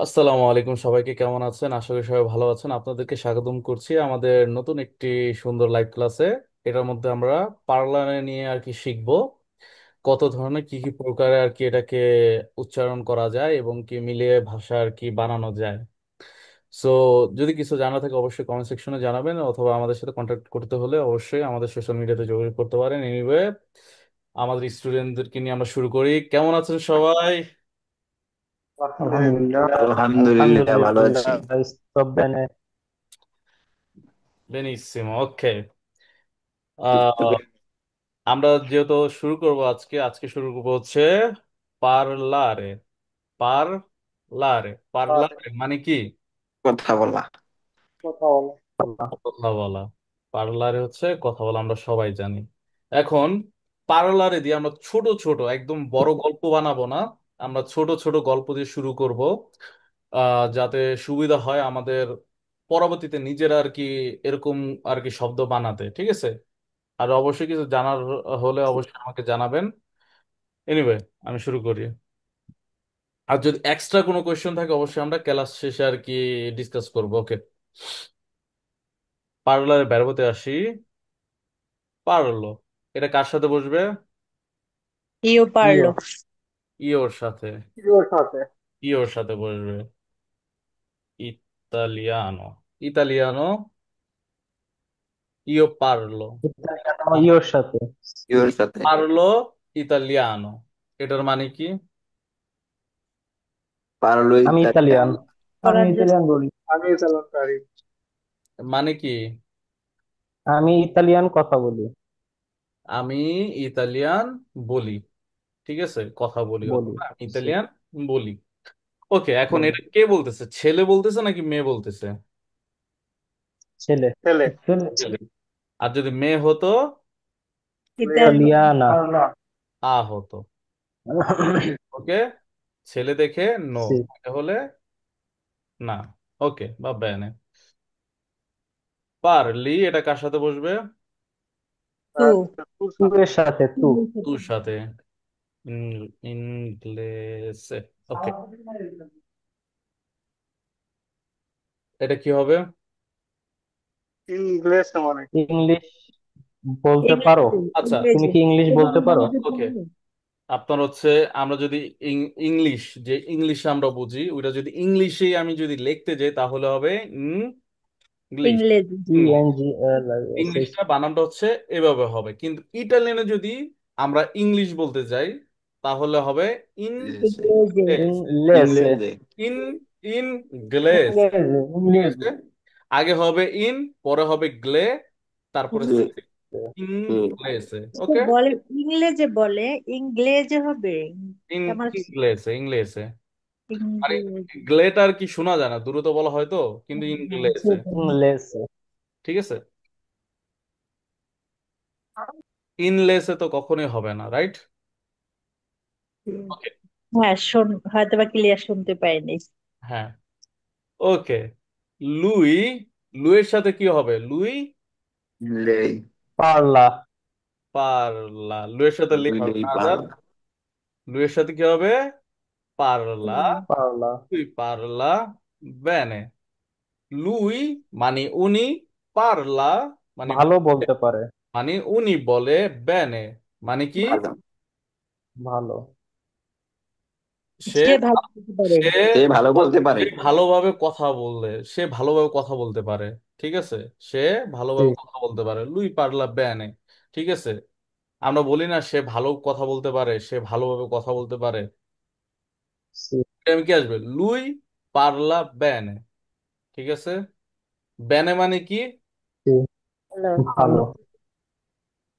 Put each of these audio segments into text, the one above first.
আসসালামু আলাইকুম, সবাইকে কেমন আছেন? আশা করি সবাই ভালো আছেন। আপনাদেরকে স্বাগতম করছি আমাদের নতুন একটি সুন্দর লাইভ ক্লাসে। এটার মধ্যে আমরা পারলারে নিয়ে আর কি শিখবো, কত ধরনের কি কি প্রকারে আর কি এটাকে উচ্চারণ করা যায় এবং কি মিলিয়ে ভাষা আর কি বানানো যায়। সো যদি কিছু জানা থাকে অবশ্যই কমেন্ট সেকশনে জানাবেন, অথবা আমাদের সাথে কন্ট্যাক্ট করতে হলে অবশ্যই আমাদের সোশ্যাল মিডিয়াতে যোগাযোগ করতে পারেন। এনিওয়ে, আমাদের স্টুডেন্টদেরকে নিয়ে আমরা শুরু করি। কেমন আছেন সবাই? Alhamdulillah, Alhamdulillah, ভালো আছি। alhamdulillah, sto bene. বেনিসিমো, ওকে। Tutto আহ bene? আমরা যেহেতু শুরু করব, আজকে শুরু করবো হচ্ছে পারলারে। পারলারে পারলারে মানে কি? কথা বলা। কথা বলা। পার্লারে হচ্ছে কথা বলা, আমরা সবাই জানি। এখন পার্লারে দিয়ে আমরা ছোট ছোট একদম বড় গল্প বানাবো না, আমরা ছোট ছোট গল্প দিয়ে শুরু করব, যাতে সুবিধা হয় আমাদের পরবর্তীতে নিজেরা আর কি এরকম আর কি শব্দ বানাতে। ঠিক আছে? আর অবশ্যই কিছু জানার হলে অবশ্যই আমাকে জানাবেন। এনিওয়ে, আমি শুরু করি। আর যদি এক্সট্রা কোনো কোয়েশ্চেন থাকে অবশ্যই আমরা ক্লাস শেষে আর কি ডিসকাস করবো। ওকে, পার্লারে বেরোতে আসি। পারলো, এটা কার সাথে বসবে? Io parlo. Io, ইওর সাথে। io সাথে ইওর সাথে বসবে। ইতালিয়ানো। ইতালিয়ানো। ইও পারলো। italiano ioর সাথে। ইওর সাথে। পারলো ইতালিয়ানো, এটার মানে কি? পারলো আমি ইতালিয়ান। ইতালিয়ানো। আমি করার জন্য ইতালিয়ান বলি। আমি ইতালিয়ান পারি। মানে কি? আমি ইতালিয়ান কথা বলি। আমি ইতালিয়ান বলি। ঠিক আছে, কথা বলি বলি অথবা আমি সে ইতালিয়ান বলি। ওকে, এখন বলি এটা কে বলতেছে? ছেলে বলতেছে নাকি মেয়ে বলতেছে? ছেলে ছেলে ছেলে ছেলে। আর যদি মেয়ে হতো? Italiano. ইতালিয়ানা। আ হতো। ওকে, ছেলে দেখে নো, সে মেয়ে হলে না। ওকে, বা বেনে। পারলি, এটা কার সাথে বসবে? Tu. তু এর সাথে তু। তুর সাথে। ইংলিশে। ওকে, এটা কি হবে? ইংলিশ মানে ইংলিশ বলতে পারো? ইংরেজি। আচ্ছা, তুমি ইংরেজি। কি ইংলিশ বলতে পারো? ওকে। আপনার হচ্ছে, আমরা যদি ইংলিশ, যে ইংলিশে আমরা বুঝি ওইটা যদি ইংলিশেই আমি যদি লিখতে যাই তাহলে হবে ইংলিশ। ইংরেজি। INGLISH। ইংলিশটা বানানটা হচ্ছে এভাবে হবে, কিন্তু ইটালিয়ানে যদি আমরা ইংলিশ বলতে যাই তাহলে হবে ইংরেজি। ইংরেজি। ইংলিশ। ইংলেসে। ইংরেজি। In English. ইংরেজি ঠিক ইংরেজি। আছে, আগে হবে ইন, পরে হবে গ্লে, তারপরে জি। জি। ইংলিশে। সে ওকে, বলে ইংরেজে বলে ইংরেজে হবে। ইন আমার ইংলিশে ইংলিশে। মানে ইংরেজি। গ্লেটা আর কি শোনা যায় না, দ্রুত বলা হয় তো, কিন্তু হ্যাঁ, ইংলিশে। সেটাই। ইংলেসে। ঠিক আছে, ইনলেসে তো কখনোই হবে না, রাইট? ওকে। হ্যাঁ, হয়তো বা ক্লিয়ার শুনতে পাইনি। হ্যাঁ, ওকে। লুই। লুইয়ের সাথে কি হবে? লুই লেই। পারলা। পারলা। লুইয়ের সাথে লিখো দুইলেই না যার। পারলা। লুইয়ের সাথে কি হবে? পারলা। পারলা তুই পারলা বেনে। লুই মানে উনি, পারলা মানে ভালো বলতে পারে। মানে উনি বলে, বেনে মানে কি? ভালো। ভালো সে সে ভালো বলতে পারে। সে সে ভালো বলতে পারে। সে ভালোভাবে কথা বললে, সে ভালোভাবে কথা বলতে পারে। ঠিক আছে, সে ভালোভাবে ঠিক কথা বলতে পারে, লুই পারলা বেনে। ঠিক আছে, আমরা বলি না সে ভালো কথা বলতে পারে, সে ভালোভাবে কথা বলতে পারে। ঠিক আমি কি আসবে? লুই পারলা বেনে। ঠিক আছে, বেনে মানে কি? ঠিক হ্যালো। ভালো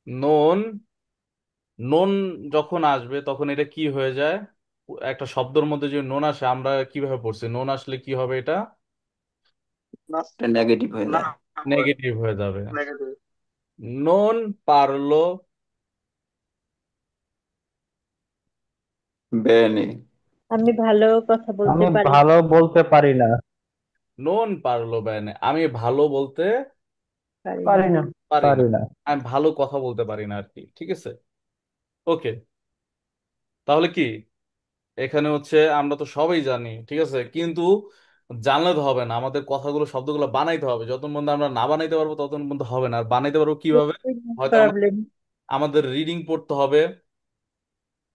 নন। নন যখন আসবে তখন এটা কি হয়ে যায়? একটা শব্দের মধ্যে যে নন আসে, আমরা কিভাবে পড়ছি? নন আসলে কি হবে এটা? এটা নেগেটিভ হয়ে যায়। নেগেটিভ হয়ে যাবে। নন পারলো। বেনে। আমি ভালো কথা বলতে আমি পারি। ভালো বলতে পারি না। নন পারলো বেনে, আমি ভালো বলতে পারি না। পারি না। পারি না। পারি না। আমি ভালো কথা বলতে পারি না আর কি। ঠিক আছে, ওকে। তাহলে কি? এখানে হচ্ছে আমরা তো সবাই জানি, ঠিক আছে, কিন্তু জানলে তো হবে না, আমাদের কথাগুলো শব্দগুলো বানাইতে হবে। যতক্ষণ পর্যন্ত আমরা না বানাইতে পারবো ততক্ষণ পর্যন্ত হবে না। আর বানাইতে পারবো কিভাবে? হয়তো প্রবলেম। আমাদের রিডিং পড়তে হবে,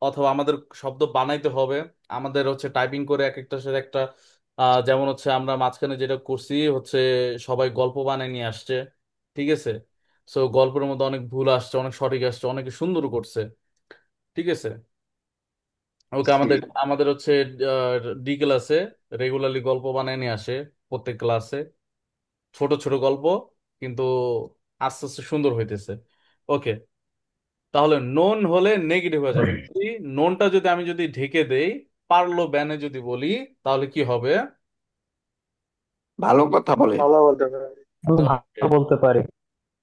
অথবা আমাদের শব্দ বানাইতে হবে, আমাদের হচ্ছে টাইপিং করে এক একটার সাথে একটা যেমন হচ্ছে আমরা মাঝখানে যেটা করছি হচ্ছে সবাই গল্প বানায় নিয়ে আসছে, ঠিক আছে। সো গল্পের মধ্যে অনেক ভুল আসছে, অনেক সঠিক আসছে, অনেকে সুন্দর করছে, ঠিক আছে। ওকে, সি। আমাদের আমাদের হচ্ছে ডি ক্লাসে রেগুলারলি গল্প বানায় নিয়ে আসে প্রত্যেক ক্লাসে, ছোট ছোট গল্প, কিন্তু আস্তে আস্তে সুন্দর হইতেছে। ওকে, তাহলে নোন হলে নেগেটিভ হয়ে যাবে। যদি নোনটা যদি আমি যদি ঢেকে দেই, পারলো ব্যানে যদি বলি, তাহলে কি হবে? ভালো কথা বলে। ভালো বলতে পারি। আমি ওকে, ভালো বলতে পারি।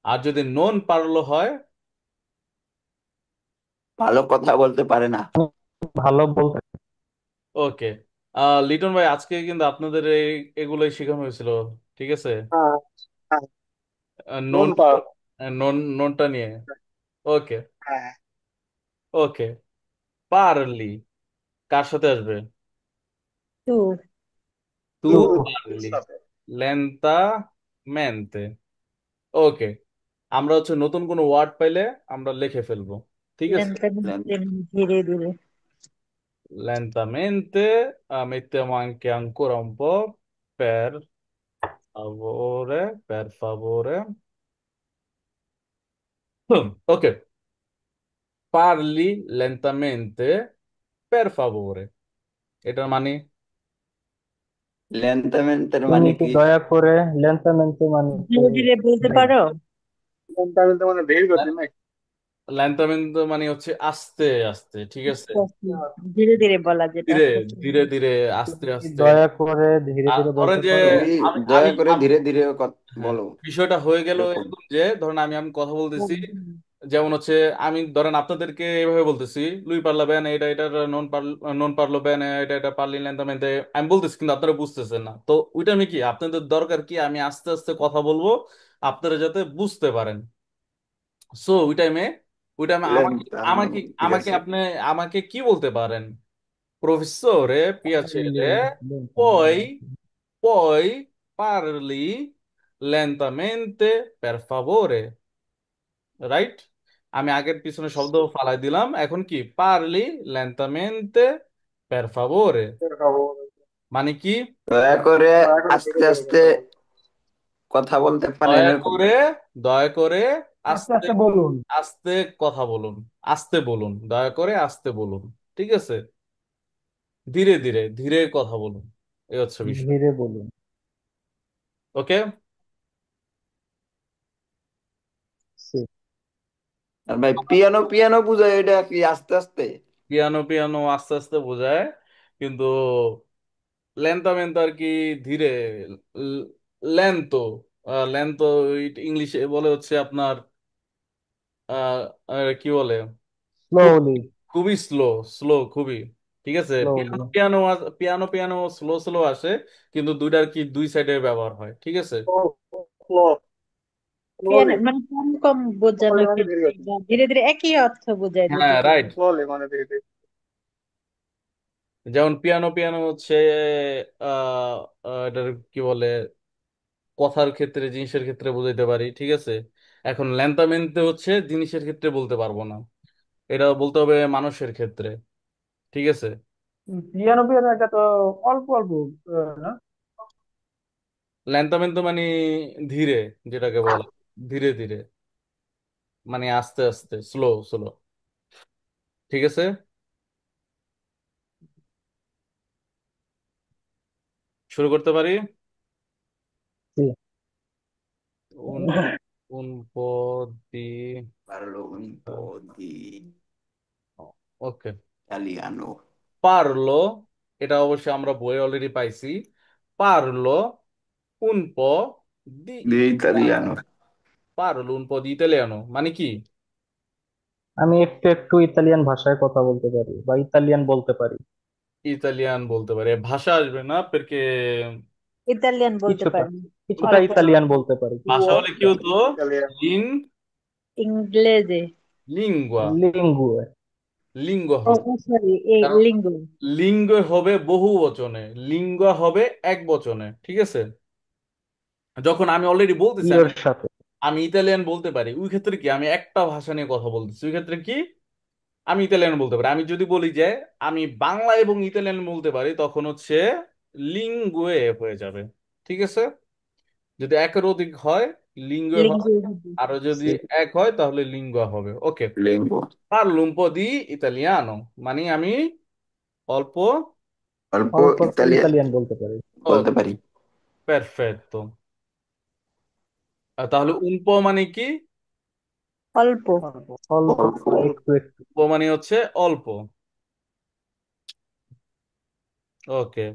আর যদি নন পারলো হয়? ভালো কথা বলতে পারে না। ভালো বলতে ওকে, লিটন ভাই, আজকে কিন্তু আপনাদের এগুলোই শেখানো হয়েছিল, ঠিক আছে। হ্যাঁ, হ্যাঁ, নন, নুন পার। ননটা নিয়ে। ওকে, হ্যাঁ, ওকে, পারলি কার সাথে আসবে? টু। তু টু। পারলি, লেন্তা মেনতে। ওকে, আমরা হচ্ছে নতুন কোনো ওয়ার্ড পাইলে আমরা লিখে ফেলবো, ঠিক আছে। লেন্থ ধীরে ধীরে। Lentamente, mettiamo anche ancora un po', per favore. Ok, parli lentamente, per favore. এটার মানে? লেন্থমেন্টের তুমি মানে কি কি? দয়া করে লেন্টামেন্টে মানে ধীরে ধীরে বলতে ধীরে পারো। লেন্টামেন্টে মানে ধীর গতি নাকি? ল্যান্তামেন্তো মানে হচ্ছে আস্তে আস্তে, ঠিক আছে। আস্তে আস্তে, ধীরে ধীরে বলা, যেটা ধীরে হচ্ছে। ধীরে ধীরে, আস্তে তুমি কি আস্তে। দয়া করে ধীরে ধীরে ধরেন বলতে যে পারো? তুমি আমি আমি দয়া করে আমি- ধীরে ধীরে হ্যাঁ, বলো, বিষয়টা হয়ে গেল এরকম। এরকম যে ধরেন আমি আমি কথা বলতেছি, একদম। যেমন হচ্ছে আমি ধরেন আপনাদেরকে এভাবে বলতেছি, লুই পারলা বেন এটা এটা, নন পারলো বেন এটা এটা, পারলি লেন্তামেন্তে, আমি বলতেছি কিন্তু আপনারা বুঝতেছেন না। তো ওইটা আমি কি, আপনাদের দরকার কি আমি আস্তে আস্তে কথা বলবো আপনারা যাতে বুঝতে পারেন। সো ওই টাইমে আমাকে আমাকে ঠিক আমাকে আছে। আপনি আমাকে কি বলতে পারেন? প্রফেসরে পিয়াচেরে, poi লেন্টামেন্টে। poi parli lentamente per favore, right? আমি আগের পিছনে শব্দ ফালাই দিলাম, এখন কি পারলি লেন্তামেন্তে per favore, মানে কি? দয়া করে আস্তে আস্তে কথা বলতে পারেন দয়া এরকম। করে, দয়া করে আস্তে আস্তে, আস্তে বলুন। আস্তে কথা বলুন, আস্তে বলুন, দয়া করে আস্তে বলুন, ঠিক আছে। ধীরে ধীরে ধীরে কথা বলুন, এই হচ্ছে বিষয়। ধীরে বলুন। ওকে, সি। আর ভাই পিয়ানো পিয়ানো বুঝায়, এটা কি আস্তে আস্তে? পিয়ানো পিয়ানো আস্তে আস্তে বোঝায়, কিন্তু লেন্তামেন্তো আর কি ধীরে, লেন্তো, লেন্তো ইংলিশে বলে হচ্ছে আপনার আহ, কি বলে, খুব, স্লোলি। খুবই স্লো, স্লো খুবই, ঠিক আছে। Slowly. Piano piano piano piano slow slow আসে, কিন্তু দুইটার কি দুই সাইডে ব্যবহার হয়, ঠিক আছে। স্লোলি মানে কম কম বোঝানোর মানে ধীরে ক্ষেত্রে গতি। বা ধীরে ধীরে একই অর্থ বোঝায় হ্যাঁ, দুটোতে। রাইট। স্লোলি মানে ধীরে ধীরে। যেমন পিয়ানো পিয়ানো হচ্ছে আহ এটার কি বলে, কথার ক্ষেত্রে জিনিসের ক্ষেত্রে বোঝাইতে পারি, ঠিক আছে। এখন ল্যান্তামেন্তে হচ্ছে জিনিসের ক্ষেত্রে বলতে পারবো না, এটা বলতে হবে মানুষের ক্ষেত্রে, ঠিক আছে। পিয়ানো পিয়ানো এটা তো অল্প অল্প না? ল্যান্তামেন্তো মানে ধীরে, যেটাকে বলে ধীরে ধীরে, মানে আস্তে আস্তে, স্লো স্লো, ঠিক আছে। শুরু করতে পারি। জি। উন উন পদি, Parlo un po' di ওকে, italiano. পারলো, এটা অবশ্যই আমরা বইয়ে অলরেডি পাইছি। পারলো un po' di Di italiano, italiano. পারলো un po' di italiano মানে কি? আমি একটু একটু ইতালিয়ান ভাষায় কথা বলতে পারি বা ইতালিয়ান বলতে পারি। ইতালিয়ান বলতে পারে, ভাষা আসবে না পেরকে। ইতালিয়ান বলতে কিছুটা, পারি। কিছুটা অল্প অল্প। ইতালিয়ান বলতে পারি, ভাষা হলে কি কিছুটা। হতো? লিন, ইংরেজি। লিঙ্গুয়া, লিঙ্গুয়ে। লিঙ্গ ও হবে। সরি, এই কারণ লিঙ্গ। লিঙ্গ হবে বহু বচনে, লিঙ্গ হবে এক বচনে, ঠিক আছে। যখন আমি অলরেডি বলতেছি আমি ইয়ের সাথে। আমি ইতালিয়ান বলতে পারি, ওই ক্ষেত্রে কি আমি একটা ভাষা নিয়ে কথা বলতেছি, ওই ক্ষেত্রে কি আমি ইতালিয়ান বলতে পারি। আমি যদি বলি যে আমি বাংলা এবং ইতালিয়ান বলতে পারি, তখন হচ্ছে লিঙ্গুয়ে হয়ে যাবে, ঠিক আছে। যদি একের অধিক হয় লিঙ্গুয়ে লিঙ্গ হয়, হবে। আরো যদি সি। এক হয় তাহলে লিঙ্গুয়া হবে। ওকে। লিঙ্গো। পারলো un po' di italiano, মানে আমি অল্প। অল্প অল্প অল্প ইতালিয়ান ইতালিয়ান বলতে পারি। বলতে পারি। পারফেক্টো। তাহলে un po' মানে কি? অল্প। অল্প অল্প অল্প। বা অল্প। একটু একটু। মানে হচ্ছে অল্প। ওকে।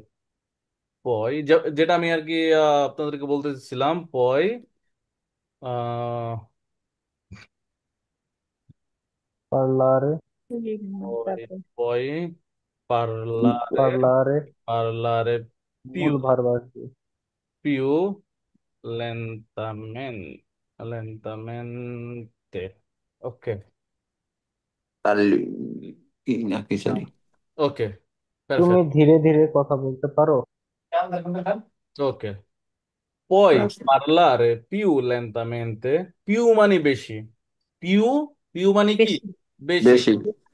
পয় যেটা আমি আর কি আপনাদেরকে বলতে চাচ্ছিলাম, পয় আহ পার্লারে। পয় তারপর পয় পার্লারে, পার্লারে পার্লারে পিউ, মূল ভার্ব আসবে। পিউ lentamente, lentamente, ওকে। তার কি না কি সরি। ওকে, তুমি পারফেক্ট। ধীরে ধীরে কথা বলতে পারো। ওকে। Puoi parlare più lentamente, più মানে বেশি, পিউ, পিউ মানে কি বেশি। বেশি। বেশি।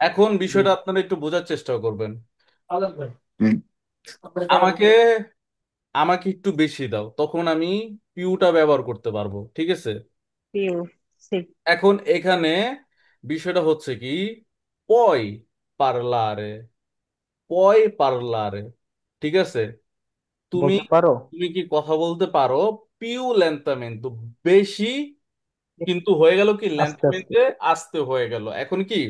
এখন বিষয়টা আপনারা একটু বোঝার চেষ্টা করবেন। হুম। আমাকে আমাকে একটু বেশি দাও, তখন আমি পিউটা ব্যবহার করতে পারবো, ঠিক আছে। পিউ। সি। এখন এখানে বিষয়টা হচ্ছে কি, পয় পার্লারে, পয় পার্লারে, ঠিক আছে। তুমি বলতে পারো। তুমি কি কথা বলতে পারো পিউ লেন্তামেন্তো, বেশি, কিন্তু হয়ে গেল কি আস্তে আস্তে। লেন্থমেন্টে আসতে হয়ে গেল, এখন কি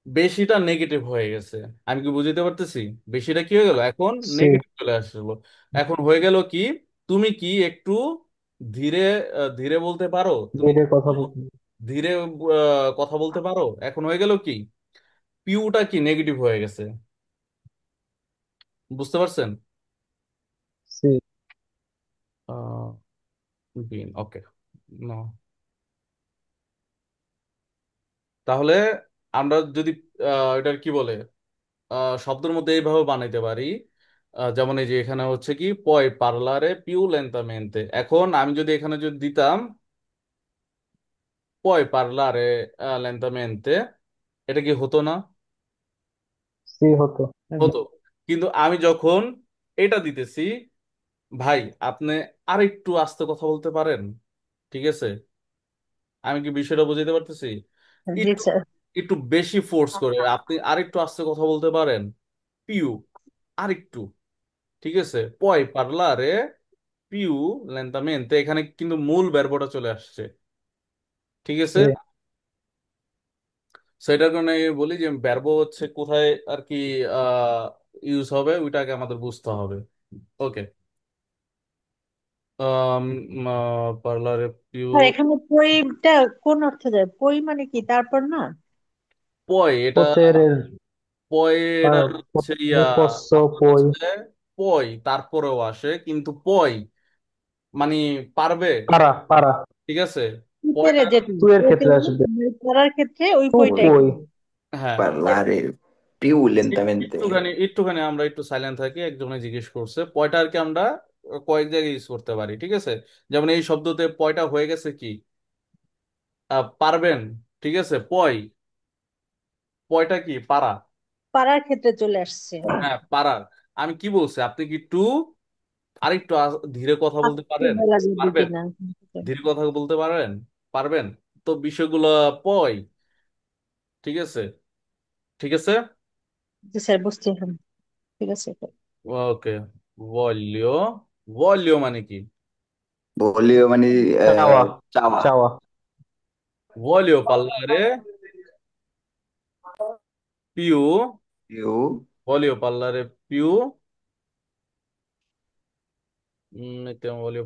বেশিটা নেগেটিভ হয়ে গেছে। আমি কি বুঝতে পারতেছি? বেশিটা কি হয়ে গেল, এখন সি। নেগেটিভ চলে আসলো। এখন হয়ে গেল কি, তুমি কি একটু ধীরে ধীরে বলতে পারো, তুমি ধীরে কথা বলতে। ধীরে কথা বলতে পারো। এখন হয়ে গেল কি, পিউটা কি নেগেটিভ হয়ে গেছে, বুঝতে পারছেন? সি। বিন, ওকে। তাহলে আমরা যদি এটার কি বলে শব্দের মধ্যে এইভাবে বানাইতে পারি, যেমন এই যে এখানে হচ্ছে কি পয় পার্লারে পিউ লেন্তামেন্তে। এখন আমি যদি এখানে যদি দিতাম পয় পার্লারে লেন্তামেন্তে, এটা কি হতো না? সি হতো। হতো। কিন্তু আমি যখন এটা দিতেছি, ভাই আপনি আরেকটু আস্তে কথা বলতে পারেন, ঠিক আছে। আমি কি বিষয়টা বুঝাতে পারতেছি? জি একটু স্যার। একটু বেশি ফোর্স করে আপনি আরেকটু আস্তে কথা বলতে পারেন, পিউ, আরেকটু, ঠিক আছে। পয় পার্লারে পিউ লেন্তামেন্তে, এখানে কিন্তু মূল ভার্বটা চলে আসছে, ঠিক আছে। সি। সেটার কারণে বলি যে ভার্ব হচ্ছে কোথায় আর কি ইউজ হবে, ওইটাকে আমাদের বুঝতে হবে। ওকে। পার্লারে পিউ, স্যার এখানে পইটা কোন অর্থে যায়? পই মানে কি তারপর না? পয় এটা, পোতের পয় এটা হচ্ছে নেপস্য আপনার পই। হচ্ছে পয় তারপরেও আসে, কিন্তু পয় মানে পারবে, পারা পারা। ঠিক আছে। ভিতরে পয়টা, যেটা টু এর ক্ষেত্রে আসবে। করার ক্ষেত্রে ওই টু ও, পইটা পই। এখানে। হ্যাঁ। parlare più lentamente। একটুখানি একটুখানি আমরা একটু সাইলেন্ট থাকি, একজনে জিজ্ঞেস করছে পয়টা আর কি আমরা কয়েক জায়গায় ইউজ করতে পারি, ঠিক আছে। যেমন এই শব্দতে পয়টা হয়ে গেছে কি পারবেন, ঠিক আছে। পয়, পয়টা কি পারা, পারার ক্ষেত্রে চলে আসছে। হ্যাঁ পারার। আমি কি বলছি, আপনি কি একটু আরেকটু ধীরে কথা বলতে আস্তে পারেন, বলা যাবে পারবেন? কিনা? ধীরে কথা বলতে পারেন, পারবেন? তো বিষয়গুলো পয়, ঠিক আছে, ঠিক আছে। জি স্যার, বুঝতে হবে। ঠিক আছে স্যার। ওকে। ভলিও, ভলিও মানে কি? voglio মানে চাওয়া। চাওয়া। চাওয়া। Voglio parlare più, più voglio parlare più, mettiamo voglio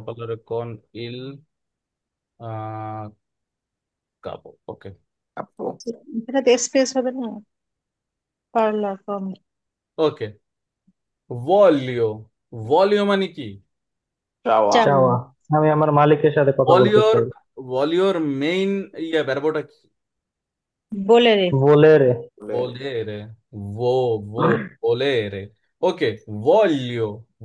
parlare con il capo, ok. capo। এখানে স্পেস হবে না? পারলার কম। Ok, voglio, voglio মানে কি? চাওয়া। চাও। চাওয়া। আমি আমার মালিকের সাথে কথা বলতে voglioর চাই। voglioর মেইন ভার্বটা কি? বলে রে। volere, Volere, volere. Ok,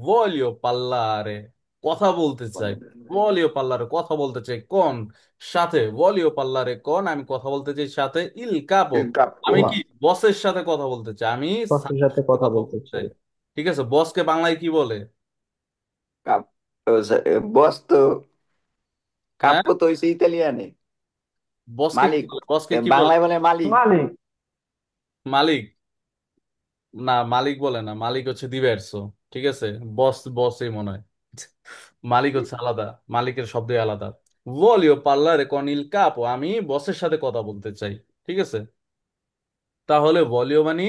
voglio parlare, কথা বলতে চাই। voglio parlare, কথা বলতে চাই। কোন? সাথে। voglio parlare con, আমি কথা বলতে চাই সাথে। il capo, Il আমি capo, কি বসের সাথে কথা বলতে চাই। আমি বসের স্যারের সাথে সাথে কথা কথা বলতে বলতে চাই। চাই। ঠিক আছে, বসকে বাংলায় কি বলে? boss তো হ্যাঁ, capo তো হইছে ইতালিয়ানে। বসকে কি মালিক, বলে? বসকে কি বলে? বাংলায় বলে মালিক। মালিক। মালিক? না, মালিক বলে না, মালিক হচ্ছে দিবেরসো। ঠিক আছে, বস বসই মনে হয়। মালিক হচ্ছে আলাদা, মালিকের শব্দই আলাদা। ভলিও পার্লারে কনিল কাপো, আমি বসের সাথে কথা বলতে চাই। ঠিক আছে, তাহলে ভলিও মানে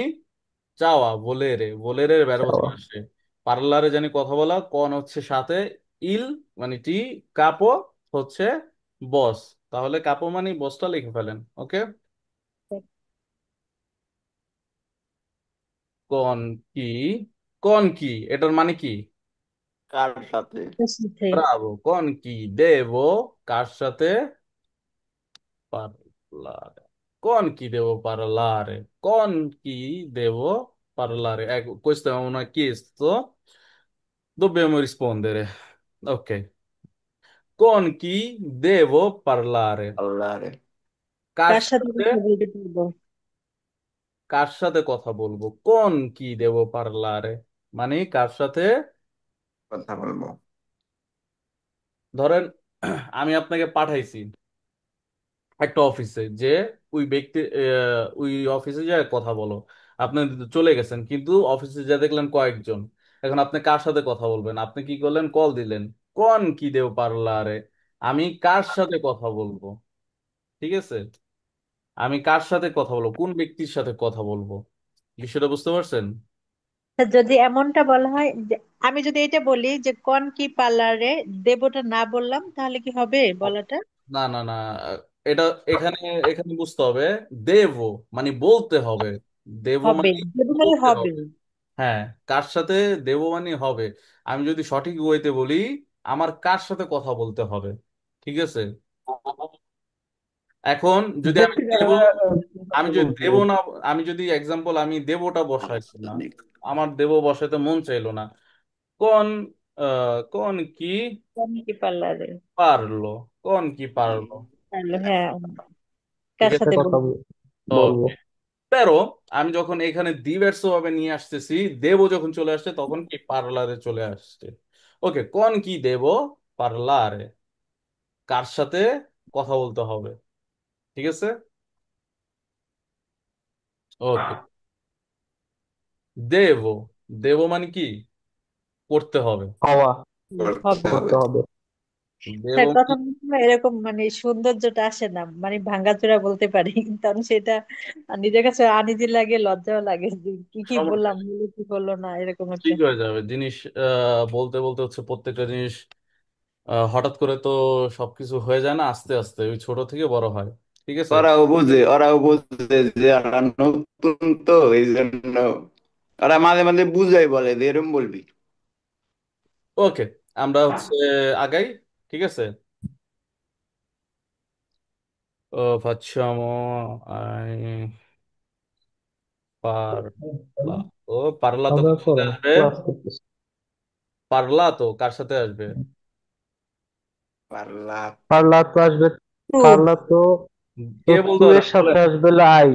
চাওয়া, ভোলেরে ভোলেরে বের হচ্ছে চাওয়া। আসে। পার্লারে জানি কথা বলা, কন হচ্ছে সাথে, ইল মানে টি, কাপো হচ্ছে বস। তাহলে কাপো মানে বসটা লিখে ফেলেন। ওকে, কন কি, কন কি এটার মানে কি? কার সাথে? তোর সাথে। ব্রাভো, কোন কি দেবো, কার সাথে parlare, con chi devo parlare, con chi devo parlare, ecco questo è una chiesto, dobbiamo rispondere. Ok, con chi devo parlare, আল্লাহ রে, কার কার সাথে সাথে, কথা বলতে পারবো? কার সাথে কথা বলবো। con chi devo parlare মানে কার সাথে। কথা বলবো। ধরেন আমি আপনাকে পাঠাইছি একটা অফিসে, যে ওই ব্যক্তি ওই অফিসে যায় কথা বলো। আপনি চলে গেছেন, কিন্তু অফিসে যা দেখলেন কয়েকজন। এখন আপনি কার সাথে কথা বলবেন? আপনি কি করলেন? কল দিলেন। কোন কি দেও পারলারে, আমি কার সাথে কথা বলবো। ঠিক আছে, আমি কার সাথে কথা বলবো, কোন ব্যক্তির সাথে কথা বলবো। বিষয়টা বুঝতে পারছেন? তা যদি এমনটা বলা হয় যে আমি যদি এটা বলি যে কোন কি পার্লারে, দেবটা না বললাম, তাহলে কি হবে বলাটা? না না না, এটা এখানে এখানে বুঝতে হবে। দেব মানে বলতে হবে, দেব হবে, মানে দেব মানে বলতে হবে। হবে। হ্যাঁ, কার সাথে দেববাণী হবে। আমি যদি সঠিক ওয়েতে বলি, আমার কার সাথে কথা বলতে হবে। ঠিক আছে, এখন যদি আমি ব্যক্তির দেব, আমি কথা যদি বলতে দেব হবে। না, আমি যদি এক্সাম্পল আমি দেবটা বসাইছি না, আনুষ্ঠানিক। আমার দেব বসাইতে মন চাইলো না। কোন কোন কি কোন কি পার্লারে, পারলো, কোন কি পারলো। পারলো, হ্যাঁ। ঠিক কার আছে, সাথে কথা বলবো? বলবো। ওকে। pero আমি যখন এখানে দিবের্স ভাবে নিয়ে আসতেছি, দেবো যখন চলে আসছে তখন কি পার্লারে চলে আসছে। ওকে, কোন কি দেবো পার্লারে, কার সাথে কথা বলতে হবে। ঠিক আছে, ওকে। দেবো, দেবো মানে কি করতে হবে। হওয়া, করতে হবে। হবে। করতে হবে। দেবো হ্যাঁ, কথা বলার সময় এরকম মানে সৌন্দর্যটা আসে না, মানে ভাঙ্গাচোরা বলতে পারি কিন্তু আমি সেটা নিজের কাছে আনিজি লাগে, লজ্জাও লাগে যে কি কি সমস্যা বললাম, নেই, হলো কি হলো না, এরকম একটা। ঠিক হয়ে যাবে জিনিস। বলতে বলতে হচ্ছে প্রত্যেকটা জিনিস হঠাৎ করে তো সবকিছু হয়ে যায় না, আস্তে আস্তে ওই ছোট থেকে বড় হয়। ঠিক আছে, ওরাও বুঝে যে ওরা নতুন, তো এই জন্য ওরা মাঝে মাঝে বুঝাই বলে যে এরম বলবি। ওকে। আমরা হচ্ছে আগাই। ঠিক আছে, facciamo parlato খাওয়া কার দাওয়া সাথে করো, আসবে? ক্লাস করতেছি। parlato কার সাথে আসবে? পারলা, পারলা তো আসবে, টু। পারলা তো, তো কে বলতে তু পারে এর বলেন? সাথে আসবে লাই।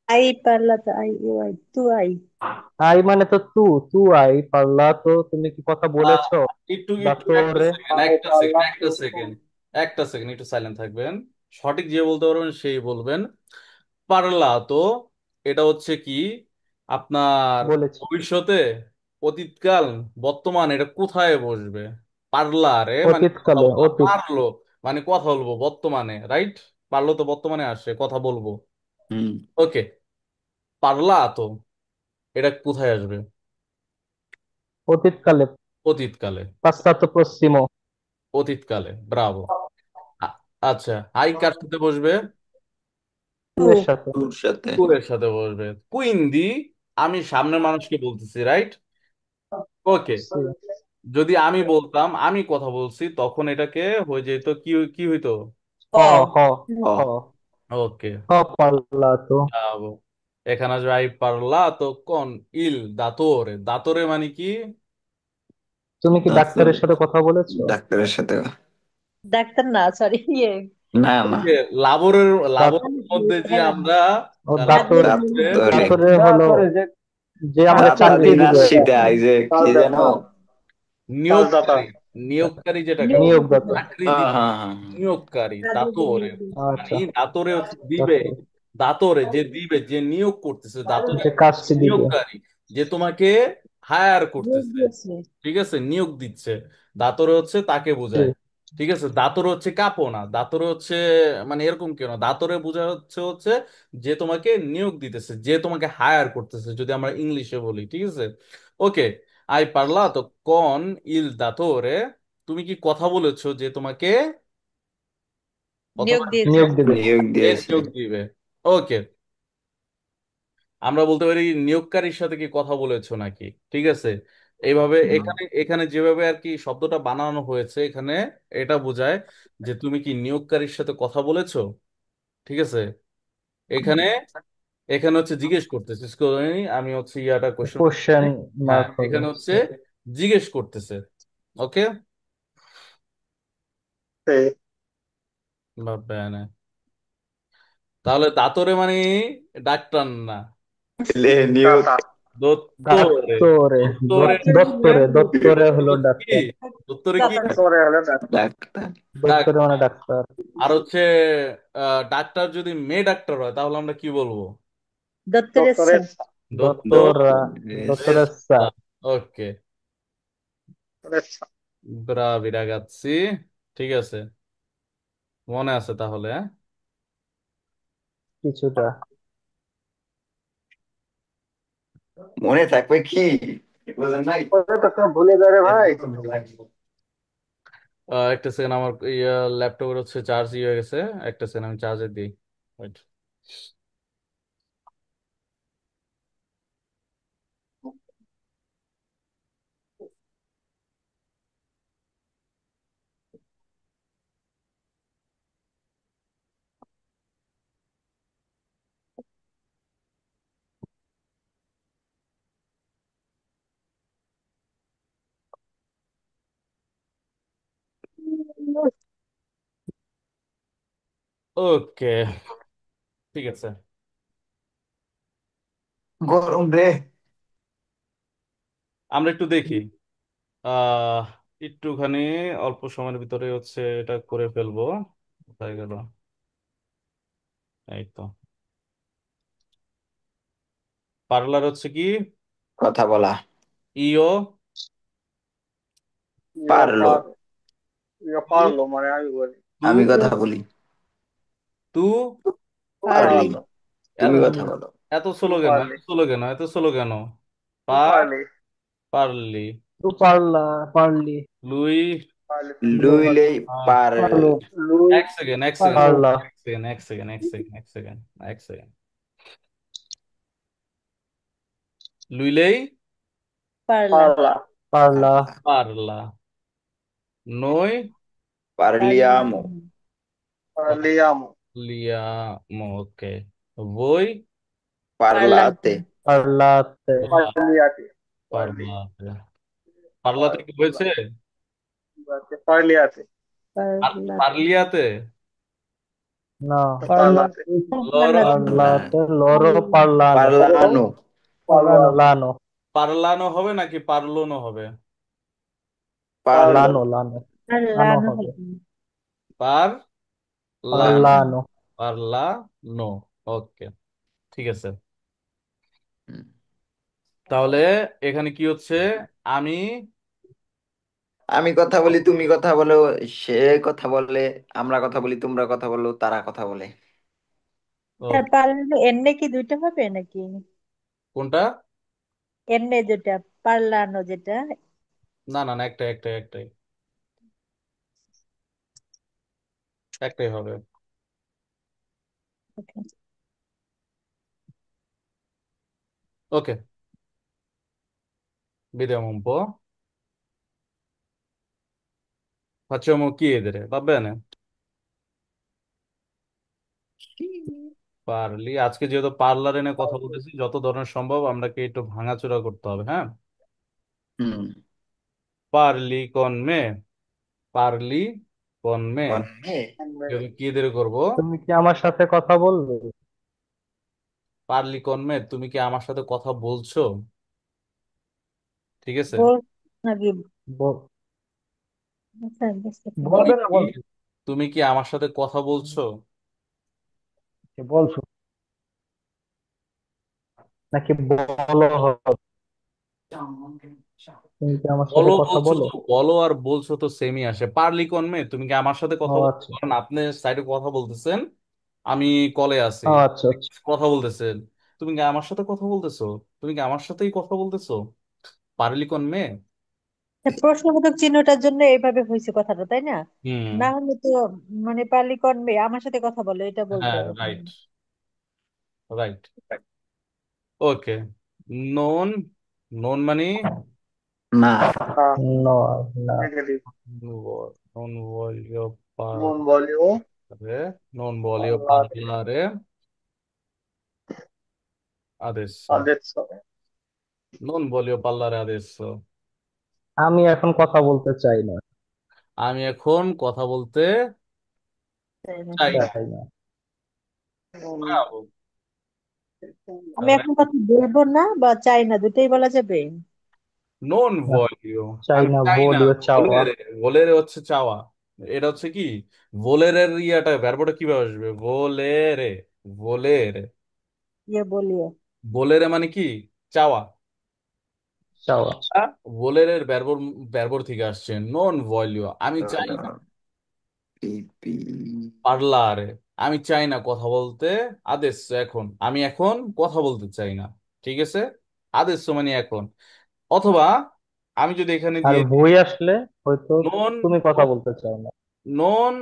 আই পারলা তো আই, ও আই, তু আই। আই মানে তো তু, তু আই পারলা তো, তুমি কি কথা আহ, বলেছো একটু একটু একটা দাতরে। সেকেন্ড, একটা সেকেন্ড, একটা সেকেন্ড, একটা সেকেন্ড, একটু সাইলেন্ট থাকবেন। সঠিক যে বলতে পারবেন সেই বলবেন। পারলা তো এটা হচ্ছে কি আপনার বলেছি। ভবিষ্যতে, অতীতকাল, বর্তমান, এটা কোথায় বসবে? পারলারে মানে কথা অতীতকালে, বলা, অতীত। পারলো মানে কথা বলবো বর্তমানে, রাইট? পারলো তো বর্তমানে আসে, কথা বলবো। হুম, ওকে, পারলা তো এটা কোথায় আসবে? অতীতকালে, অতীতকালে। পাশ্চাত্য পশ্চিম। অতীতকালে, ব্রাভো। আচ্ছা, আই কার সাথে বসবে? তু টু। এর সাথে। তোর সাথে। কুয়ের সাথে বসবে। কুইন্দি আমি সামনের মানুষকে বলতেছি, রাইট? ওকে, সি। যদি আমি বলতাম আমি কথা বলছি, তখন এটাকে হয়ে যেত কি, কি হইতো? হ, ও। হ, হ, হ। ওকে, Ho parlato. এখানে আসবে আই পারলাতো কোন ইল দাতরে। দাতরে মানে কি? তুমি কি ডাক্তার, ডাক্তারের সাথে কথা বলেছো? ডাক্তারের সাথে। ডাক্তার না, সরি, ইয়ে না ওই না, যে লাবরের, দাঁত, লাবরের মধ্যে যে হ্যাঁ, আমরা ও দাঁতর, কাজের দাঁতরে। দাঁতরে হলো যে আমাকে চাকরি ডাক্তারি দিবে, নার্সিতে এই যে কি যেন। নিয়োগকারী, নিয়োগকারী যেটাকে বলে, নিয়োগদাতা। চাকরি হ্যাঁ দিবে, হ্যাঁ হ্যাঁ। নিয়োগকারী কাজের যে দাতরে। নিয়োগ দেয়। মানে আচ্ছা, দাতরে হচ্ছে দিবে, দাঁতর, দাতরে যে দিবে, যে নিয়োগ করতেছে, দাতরে যে কাজটি দিবে। নিয়োগকারী, যে তোমাকে হায়ার নিয়োগ করতেছে, দিয়েছে। ঠিক আছে, নিয়োগ দিচ্ছে, দাতরে হচ্ছে তাকে জি, বোঝায়। ঠিক আছে, দাতরে হচ্ছে কাপো না, দাতরে হচ্ছে মানে এরকম কেন, দাতরে বোঝা হচ্ছে হচ্ছে যে তোমাকে নিয়োগ দিতেছে, যে তোমাকে হায়ার করতেছে, যদি আমরা ইংলিশে বলি, ঠিক আছে। ওকে, আই পারলা তো কোন ইল দাতরে, তুমি কি কথা বলেছো যে তোমাকে নিয়োগ অথবা দিয়েছে। নিয়োগ দিবে। নিয়োগ যে দিয়েছে। নিয়োগ দিবে। ওকে, আমরা বলতে পারি নিয়োগকারীর সাথে কি কথা বলেছো নাকি, ঠিক আছে। এইভাবে হুম। এখানে এখানে যেভাবে আর কি শব্দটা বানানো হয়েছে এখানে, এটা বোঝায় যে তুমি কি নিয়োগকারীর সাথে কথা বলেছো, ঠিক আছে। এখানে এখানে হচ্ছে জিজ্ঞেস করতেছে, আমি হচ্ছে ইয়াটা কোশ্চেন। কোশ্চেন হ্যাঁ, মার্ক হবে। এখানে হচ্ছে জিজ্ঞেস করতেছে। ওকে, বা ব্যানে, তাহলে দাতরে মানে ডাক্তার না, এলে নিয়োগ। দত্তরে। দাঁতরে, দত্তরে হচ্ছে, দত্তরে, দত্তরে হলো দত্তরে কি, ডাক্তার। দত্তরে কি, ডাক্তার। দত্তরে মানে ডাক্তার। ডাক্তার। আর হচ্ছে ডাক্তার যদি মেয়ে ডাক্তার হয় তাহলে আমরা কি বলবো? দত্তরের দত্তরা, Yes. দত্তরেচ্ছা। ওকে, ব্রাভি রাগাচ্ছি, ঠিক আছে, মনে আছে তাহলে, হ্যাঁ? কিছুটা। মনে থাকবে কি, বুঝেন নাই। একটা সেকেন্ড, আমার ল্যাপটপের হচ্ছে চার্জ হয়ে গেছে, একটা সেকেন্ড আমি চার্জে দিই। Wait. ওকে, ঠিক আছে, গরম রে। আমরা একটু দেখি, আহ একটুখানি অল্প সময়ের ভিতরে হচ্ছে এটা করে ফেলবো। কোথায় গেল, এই তো। পার্লার হচ্ছে কি, কথা বলা। ইও, পারলো। তু, তু, আমি কথা বলি। তু, পারলি। পারলি। তুমি এত কথা বলো। এত স্লো কেন, এত স্লো কেন, এত স্লো কেন, পার, পারলি, তু পারলা, পারলি, লুই, লুইলেই আহ, পার। পারলো, এক সেকেন্ড, এক সেকেন্ড, পারলা, এক সেকেন্ড, এক সেকেন্ড, এক সেকেন্ড, এক সেকেন্ড, এক সেকেন্ড, লুইলেই পারলা। পারলা, পারলা। পারলা, নই পারলিয়ামো। পারলিয়াম। লিয়াম, ওকে, বই পারলাম। পারলাতে। পারলাতে, পারলাতে, পারলাতে কি হয়েছে, পারলা। পারলিয়াতে, না, লর, না, পারলাতে, লরো, পারলানো, পারলানো। লানো, লানো, পারলানো হবে নাকি পারলোনো হবে? পারলো। লানো, লানো, লানো পারলানো হবে, হবে। পার লা, লানো। পারলানো। পারলা নো, ওকে, ঠিক আছে। হুম। তাহলে এখানে কি হচ্ছে, আমি, আমি কথা বলি, তুমি কথা বলো, সে কথা বলে, আমরা কথা বলি, তোমরা কথা বলো, তারা কথা বলে। আর ওকে, পারলানো এনে কি দুইটা হবে নাকি? কোনটা? এনে যেটা, পারলানো যেটা। না না না, একটাই একটাই একটাই, একটাই হবে। Okay. ওকে, vediamo un po', facciamo chiedere, va bene? পারলি, আজকে যেহেতু পার্লারে নিয়ে কথা বলতেছি, যত ধরনের সম্ভব আমরাকে একটু ভাঙাচোরা করতে হবে, হ্যাঁ। হুম। পারলি কন মে, পারলি কন মে, কনমে। কি দিয়ে করবো? তুমি কি আমার সাথে কথা বলবে? পারলি কন মে, তুমি কি আমার সাথে কথা বলছো? ঠিক আছে। বল নাকি? ব- আচ্ছা, বুঝতে পারলাম। তুমি বলবে না কি বলছো? তুমি কি আমার সাথে কথা বলছো? বলছো নাকি বলো? তুমি কি আমার সাথে বলো কথা বলছো বলো? তো, বলো আর বলছো তো সেমই আসে। পারলি কোন মে, তুমি কি আমার সাথে ও কথা বলছো? আচ্ছা। কারণ আপনি সাইডে কথা বলতেছেন, আমি কলে আছি, ও আচ্ছা আচ্ছা। কথা বলতেছেন। তুমি কি আমার সাথে কথা বলতেছো? তুমি কি আমার সাথেই কথা বলতেছো? পারলি কোন মে। তা প্রশ্নবোধক চিহ্নটার জন্য এইভাবে হয়েছে কথাটা, তাই না? হুম। না হলে তো মানে পারলি কনবে আমার সাথে কথা বলে এটা বলতো। হ্যাঁ, রাইট, রাইট। ওকে। নন, নন মানে না। নয় না। নন ভলিও মন বলিও পারে, নন ভলিও parlare parlare adesso, adesso। non voglio parlare adesso। আমি এখন কথা বলতে চাই না। আমি এখন কথা বলতে তাই না? চাই না। চাই না। ব্রাভো। আমি এখন কথা বলবো না বা চাই না, দুটোই বলা যাবে। নন না, ভলিও, চাই আমি না চাই না। বলিও চাওয়া। ভোলেরে, ভোলেরে হচ্ছে চাওয়া। এটা হচ্ছে কি, ভোলেরের ইয়াটা ভার্বটা কিভাবে আসবে? ভোলেরে, ভোলেরে, ইয়ে বলিও। ভোলেরে মানে কি? চাওয়া। চাওয়া। ভোলেরের ভার্বর, ভার্বর থেকে আসছে নন ভলিও, আমি চাই না। পিপি। পারলারে, আমি চাই না কথা বলতে। আদেশ, এখন আমি এখন কথা বলতে চাই না। ঠিক আছে। আদেশ মানে এখন। অথবা আমি যদি এখানে আর দিয়ে বই আসলে হয়তো নন, তুমি কথা বলতে চাও না। নন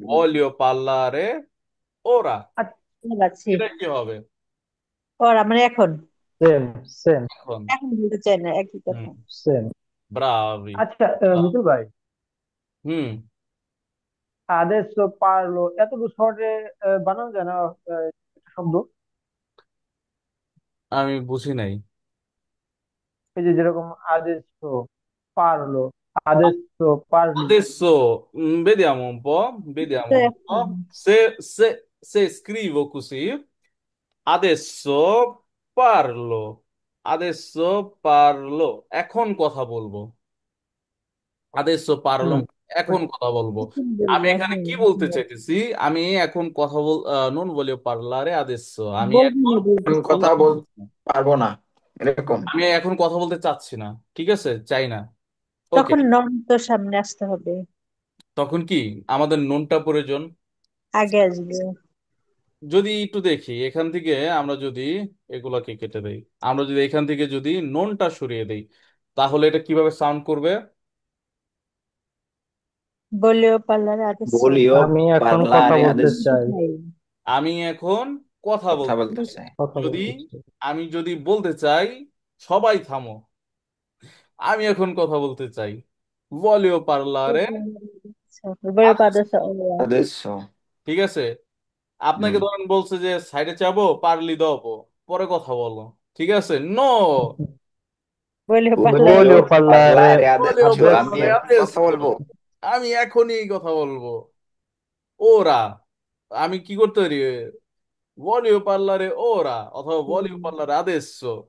ভলিও পারলারে ওরা, বুঝতে পারছি। এটা কি হবে? ওরা মানে এখন। সেম সেম এখন। এখন বলতে চাই না, একই হুম। কথা। সেম। ব্রাভি। আচ্ছা, মিতুল ভাই, হুম। আদেশ পারলো এতটুকু শর্টে বানানো যায় না? একটা শব্দ, আমি বুঝি নাই। এই যে যেরকম আদেশ পারলো, আদেশ পারলি। Adesso vediamo un po', তো vediamo un এখন po'. Se scrivo così, adesso parlo, adesso parlo, এখন কথা বলবো। আদেsso parlo, হুম। এখন কথা বলবো। এখন আমি বলবো, এখানে হ্যাঁ। কি বলতে চাইতেছি? আমি এখন কথা বল, non voglio parlare adesso, আমি বলবো এখন না, বলবো। কথা কথা বলতে, বলতে পারবো না, এরকম। আমি এখন কথা বলতে চাচ্ছি না। ঠিক আছে, চাই না। ওকে। তখন নন তো সামনে আসতে হবে। তখন কি আমাদের নুনটা প্রয়োজন? আগে আসবে। যদি একটু দেখি এখান থেকে, আমরা যদি এগুলাকে কেটে দেই, আমরা যদি এখান থেকে যদি নোনটা সরিয়ে দেই, তাহলে এটা কিভাবে সাউন্ড করবে? বলিও পার্লারে আদেশ। বলিও আমি এখন কথা পার্লারে বলতে আদেশ। চাই। আমি এখন কথা কথা বলতে বলতে চাই। চাই। কথা যদি বলতে চাই। আমি যদি বলতে চাই, সবাই থামো, আমি এখন কথা বলতে চাই। ভলিও পার্লারে বলিও আদেশ। আদেশ। আদেশ। ঠিক আছে। আপনাকে হুম। ধরেন বলছে যে সাইডে যাবো, পারলি দবো, পরে কথা বলো। ঠিক আছে, নো। বলিও পার্লারে বলিও বলিও পার্লারে পার্লারে আদেশ। বলিও আদেশ। আমি পার্লারে এখন আদেশ, কথা বলবো। আমি এখনই এই কথা বলবো। ওরা, আমি কি করতে পারি? ভলিও পার্লারে ওরা, অথবা ভলিও পার্লারে আদেশ।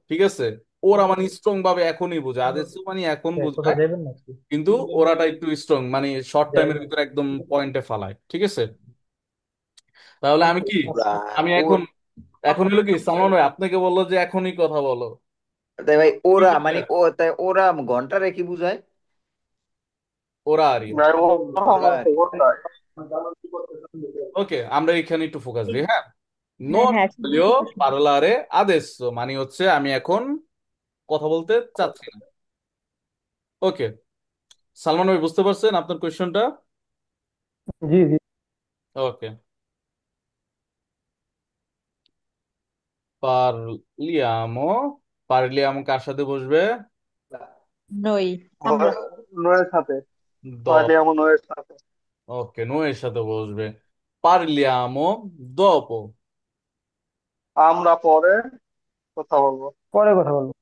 ঠিক আছে। ওরা মানে স্ট্রং ভাবে এখনই বোঝায়, আদেশ মানে এখন কোথাও বোঝায়। যাবেন নাকি? কিন্তু ওরাটা একটু স্ট্রং, মানে শর্ট যাই। টাইমের ভিতরে একদম পয়েন্টে ফালায়। ঠিক আছে। তাহলে আমি কি, ওরা। আমি ও। এখন, এখন হলো কি সালমান ভাই আপনাকে বললো যে এখনই কথা বলো, তাই ভাই, কি ওরা মানে করবেন? ও, তাই ওরা ঘন্টারে কি বুঝায়? ওরা আরই। ভাই, ও ওরা আমার আর কি। খবরদার। ওকে, আমরা এখানে একটু ফোকাস দিই, হ্যাঁ। হ্যাঁ, নন হ্যাঁ, ভলিও পার্লারে আদেশো মানে হচ্ছে আমি এখন কথা বলতে চাচ্ছি না। ওকে। সালমান ভাই বুঝতে পারছেন আপনার কোয়েশ্চনটা? জি জি। ওকে। পারলিয়ামো, পারলিয়ামো কার সাথে বসবে? নই আমরা। নয়ের সাথে। দ। পার্লিয়ামো নয়ের সাথে। ওকে, নো এর সাথে বসবে। পারলিয়ামো দোপো, আমরা পরে কথা বলবো। পরে কথা বলবো।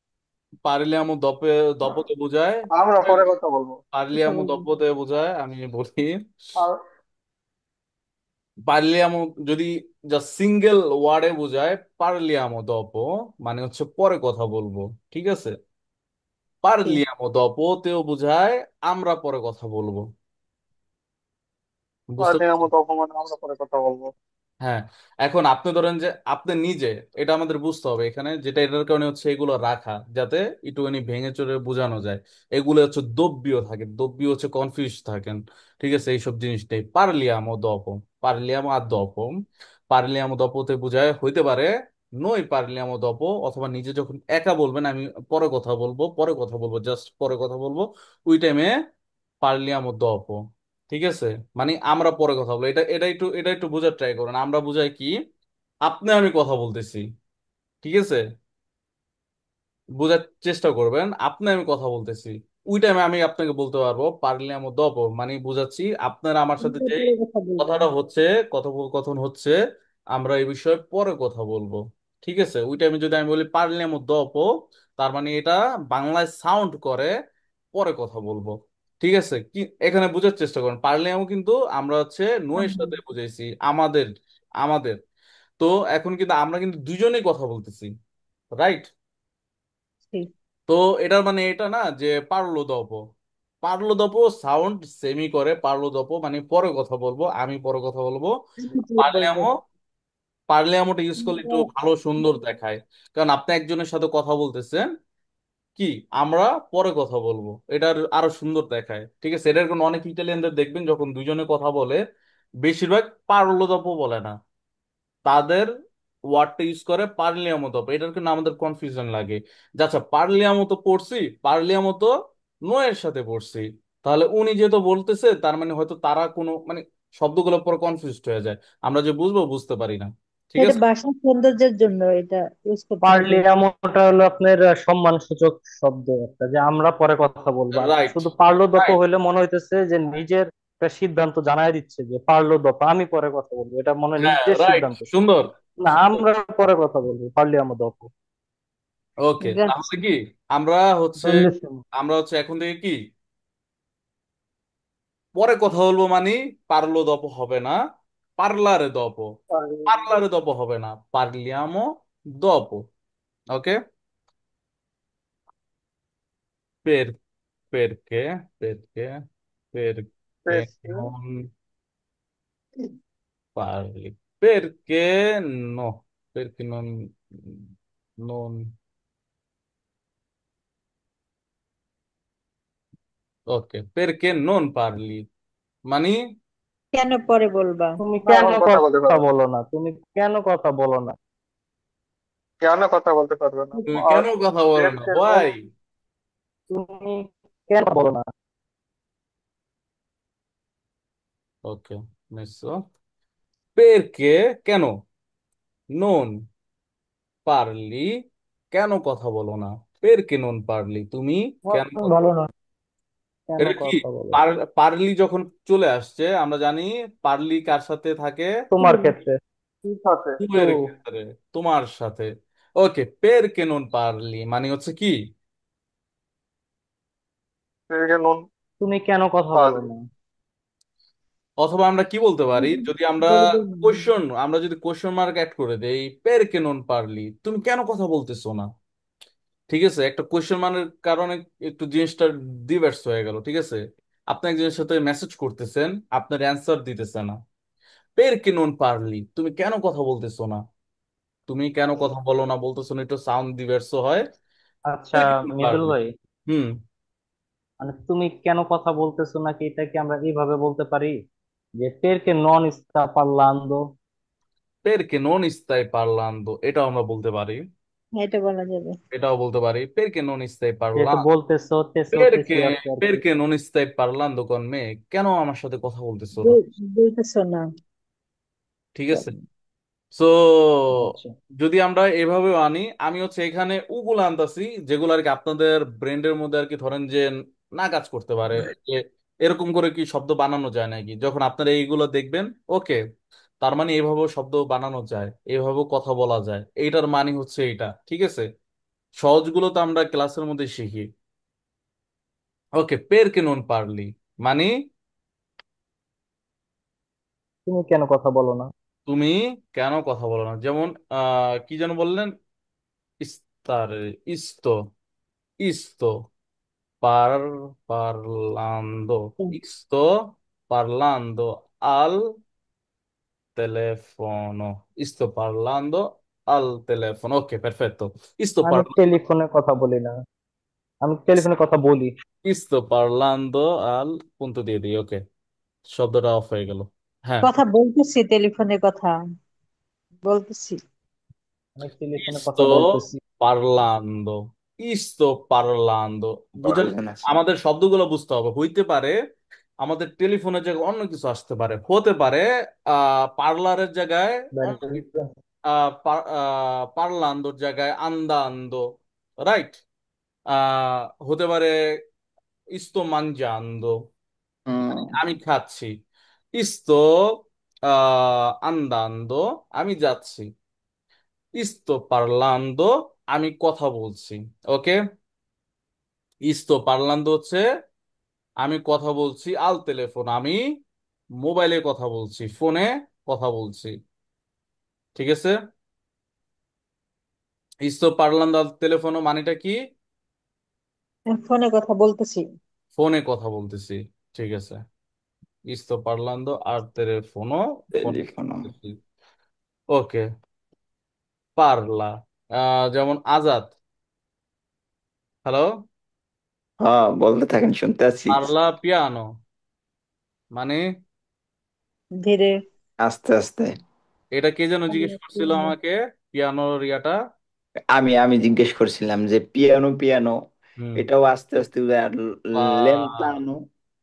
পারিলিয়ামু দপে দপতে বোঝায়। আমরা পরে কথা বলবো। পারিলিয়ামু দপতে বোঝায়, আমি বলি। আর পারলিয়ামো যদি যা সিঙ্গেল ওয়ার্ডে বোঝায়, পারলিয়ামো দপো মানে হচ্ছে পরে কথা বলবো। ঠিক আছে, ঠিক। পারলিয়ামো দপোতেও বোঝায় আমরা পরে কথা বলবো। বুঝতে পারলে পারছেন? আমরা অপমান, আমরা পরে কথা বলবো। হ্যাঁ। এখন আপনি ধরেন যে আপনি নিজে, এটা আমাদের বুঝতে হবে এখানে যেটা, এটার কারণে হচ্ছে এগুলো রাখা যাতে একটুখানি ভেঙে চড়ে বোঝানো যায়। এগুলো হচ্ছে দ্রব্যীয় থাকে, দ্রব্যীয় হচ্ছে কনফিউজ থাকেন। ঠিক আছে, এইসব জিনিসটাই পারলিয়ামো দপম, পারলিয়ামো আর দপম। পারলিয়ামো দপতে বোঝায় হইতে পারে নই পারলিয়ামো দপ, অথবা নিজে যখন একা বলবেন আমি পরে কথা বলবো, পরে কথা বলবো, জাস্ট পরে কথা বলবো, ওই টাইমে পারলিয়ামো দপ। ঠিক আছে, মানে আমরা পরে কথা বলবো। এটা একটু বোঝার ট্রাই করুন। আমরা বুঝাই কি, আপনি আমি কথা বলতেছি। ঠিক আছে, বোঝার চেষ্টা করবেন, আপনি আমি কথা বলতেছি, ওই টাইমে আমি আপনাকে বলতে পারবো পারলে আমার দপ, মানে বুঝাচ্ছি আপনারা আমার সাথে আমরা যে পরে কথা বলবো। কথাটা হচ্ছে, কথোপকথন হচ্ছে, আমরা এই বিষয়ে পরে কথা বলবো। ঠিক আছে, ওই টাইমে যদি আমি বলি পারলে আমার দপ, তার মানে এটা বাংলায় সাউন্ড করে পরে কথা বলবো। ঠিক আছে, কি এখানে বোঝার চেষ্টা করেন, পারলে কিন্তু আমরা হচ্ছে নয়ের আমরা সাথে বুঝাইছি আমাদের, আমাদের। তো এখন কিন্তু আমরা কিন্তু দুজনেই কথা বলতেছি, রাইট? ঠিক। তো এটার মানে এটা না যে পারলো দপ, পারলো দপ সাউন্ড সেমি করে, পারলো দপ মানে পরে কথা বলবো, আমি পরে কথা বলবো। আমি পরে পারলে বলবো। আমো, পারলে আমোটা ইউজ করলে একটু আমরা- ভালো সুন্দর দেখায়। কারণ আপনি একজনের সাথে কথা বলতেছেন, কি আমরা পরে কথা বলবো, এটার আরো সুন্দর দেখায়। ঠিক আছে, এটার কোনো অনেক ইটালিয়ানদের দেখবেন যখন দুজনে কথা বলে বেশিরভাগ পারলো দপ বলে না, তাদের ওয়ার্ডটা ইউজ করে পার্লিয়ামো তো। এটার কিন্তু আমাদের কনফিউশন লাগে যে আচ্ছা পার্লিয়ামো তো পড়ছি, পার্লিয়ামো তো নো এর সাথে পড়ছি, তাহলে উনি যেহেতু বলতেছে তার মানে হয়তো তারা কোনো মানে শব্দগুলোর পর কনফিউজড হয়ে যায়, আমরা যে বুঝবো বুঝতে পারি না। ঠিক এটা আছে, ভাষার সৌন্দর্যের জন্য এটা ইউজ করতে হবে। পার্লিয়ামোটা হলো আপনার সম্মান সূচক শব্দ একটা, যে আমরা পরে কথা বলবো। আর রাইট, শুধু পারলো দপ রাইট, হইলে মনে হইতেছে যে নিজের একটা সিদ্ধান্ত জানাই দিচ্ছে যে পারলো দপ আমি পরে কথা বলবো, এটা মনে হয় হ্যাঁ, নিজের রাইট, সিদ্ধান্ত। সুন্দর, না, সুন্দর। আমরা পরে কথা বলবো পার্লিয়ামো দপ। ওকে, তাহলে কি আমরা হচ্ছে, Bellissimo. আমরা হচ্ছে এখন থেকে কি পরে কথা বলবো মানে পারলো দপ হবে না, পার্লারে দপ, পার্লারে দপ হবে না, পার্লিয়ামো দপ। ওকে, পের, পেরকে, পেরকে, পেরকে Perché? non parli, perché no, perché non, ok, perché non parli মানে কেন পরে বলবা? তুমি না, কেন এখন কথা বলতে কথা পারবে না। বলো না, তুমি কেন কথা বলো না? কেন কথা বলতে পারবে না? তুমি আর কেন কথা বলো না পেরকে নুন, ভাই? তুমি কেন বলো না? ওকে, messo, perché কেন, non parli কেন কথা বলো না, perché non parli তুমি কেন কথা, ভালো না, কেন এটা কি কথা বলো না? পারলি যখন চলে আসছে আমরা জানি পারলি কার সাথে থাকে, তোমার ক্ষেত্রে ঠিক আছে। তো তুমের ক্ষেত্রে, তোমার সাথে। ওকে, পের কেনন পারলি মানে হচ্ছে কি, পেরকে নুন তুমি কেন কথা বলো পারলি। না? অথবা আমরা কি বলতে পারি যদি আমরা বলবো না। কোশ্চেন, আমরা যদি কোশ্চেন মার্ক অ্যাড করে দেই, পের কেনন পারলি তুমি কেন কথা বলতেছো না। ঠিক আছে, একটা কোশ্চেন মার্কের কারণে একটু জিনিসটা ডিভার্স হয়ে গেল। ঠিক আছে, আপনি একজনের সাথে মেসেজ করতেছেন, আপনার অ্যান্সার দিতেছে না, পের কেনন পারলি তুমি কেন কথা বলতেছো না, তুমি কেন কথা বলো না বলতেছো না, একটু সাউন্ড ডিভার্স হয়। আচ্ছা, পের কেনন মৃদুল পারলি। ভাই, হুম। মানে তুমি কেন কথা বলতেছো নাকি, এটা কি আমরা এইভাবে বলতে পারি যে পেরকে নন স্টা পারলান্দ? পেরকে নন স্থায়ী পারলান্দ, এটাও আমরা বলতে পারি, হ্যাঁ, এটা বলা যাবে। এটাও বলতে পারি পেরকে নন স্থায়ী যেহেতু পারলাম, বলতেছো তেসো পেরকে, তেসি আছে আর কি। পেরকে নন স্থায়ী পারলান্দ কন মে, কেন আমার সাথে কথা বলতেছো না। বলতেছো না। ঠিক আছে, সো আচ্ছা, যদি আমরা এভাবেও আনি, আমি হচ্ছে এখানে উগুলো আনতাছি যেগুলো আর কি আপনাদের ব্রেন্ডের মধ্যে আর কি ধরেন যে না কাজ করতে পারে, যে এরকম করে কি শব্দ বানানো যায় নাকি, যখন আপনারা এইগুলো দেখবেন। ওকে, তার মানে এভাবেও শব্দ বানানো যায়, এভাবেও কথা বলা যায়, এইটার মানে হচ্ছে এইটা, ঠিক আছে? সহজগুলো তো আমরা ক্লাসের মধ্যে শিখি। ওকে, পের কে নুন পারলি মানে তুমি কেন কথা বলো না? তুমি কেন কথা বলো না। যেমন কি যেন বললেন? ইস্তার, ইস্তো, ইস্তো, পার, parlando, sto parlando al telefono, sto parlando al telefono, ok, perfetto, sto আমি parlando, টেলিফোনে কথা বলি না, আমি টেলিফোনে কথা বলি। sto parlando al punto দিয়ে দিই, ওকে, শব্দটা অফ হয়ে গেল। হ্যাঁ, কথা বলতেছি, টেলিফোনে কথা বলতেছি। আমি টেলিফোনে কথা sto বলতেছি। parlando, sto parlando, বুঝেন? প্রয়োজন আছে। আমাদের শব্দগুলো বুঝতে হবে। হইতে পারে আমাদের টেলিফোনের জায়গায় অন্য কিছু আসতে পারে, হতে পারে পার্লারের জায়গায় অন্য পার্লান্দোর জায়গায় আন্দা আন্দো, রাইট? হতে পারে ইস্তো মাঞ্জা আন্দো, হুম। আমি খাচ্ছি। ইস্তো আন্দান্দো, আমি যাচ্ছি। ইস্তো পারলান্দো, আমি কথা বলছি। ওকে, ইস্তো পারলান্দো হচ্ছে আমি কথা বলছি, আল টেলিফোন আমি মোবাইলে কথা বলছি, ফোনে কথা বলছি, ঠিক আছে? ইস্তো পারলান্দো আল টেলিফোনো মানেটা কি? ফোনে কথা বলতেছি। ফোনে কথা বলতেছি, ঠিক আছে। ইস্তো পারলান্দো আর টেলিফোনো, ফোনে টেলিফোন। বলতেছি। ওকে, পারলা, যেমন আজাদ, হ্যালো, হ্যাঁ, বলতে থাকেন, শুনতে আছি। পারলা পিয়ানো মানে ধীরে। আস্তে আস্তে। এটা কে যেন জিজ্ঞেস করছিল আমাকে, পিয়ানোর ইয়াটা। আমি জিজ্ঞেস করছিলাম যে পিয়ানো পিয়ানো, হুম, এটাও আস্তে আস্তে বোঝায়, আর লেনতানো।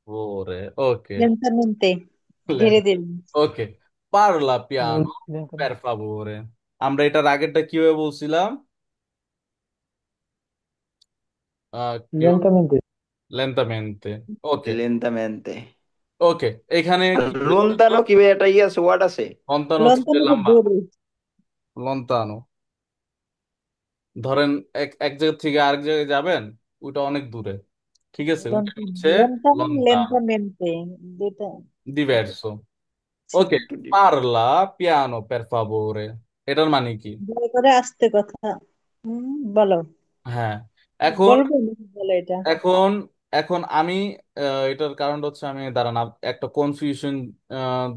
ওরে, ওকে, লেন্টামেন্তে, ধীরে ধীরে। ওকে, পারলা পিয়ানো পের ফাভোরে। আমরা এটার আগেরটা কিভাবে বলছিলাম? কি লেনটামেন্টে। লেন্তামেন্তে, ওকে, লেনতামেন্তে। ওকে। এখানে আর কি বলতো? লোনতানো কি ভাই, একটা ই আছে, ওয়ার্ড আছে? লন্তানো হচ্ছে যে লন্ডনে লম্বা, দূরে। লন্তানো। ধরেন এক এক জায়গা থেকে আরেক জায়গায় যাবেন, ওটা অনেক দূরে, ঠিক আছে, ওটা হচ্ছে লন্ডন লন্তানো, লেন্টামেন্তে, দুটা। ডিভার্সো। ছি, ওকে, একটু ডিপ। পারলা পিয়ানো পের ফাভোরে, এটার মানে কি? দয়া করে আস্তে কথা। বলো। হ্যাঁ, এখন বলবো নাকি বলো এটা? এখন এখন আমি এটার কারণ হচ্ছে আমি দাঁড়ান একটা কনফিউশন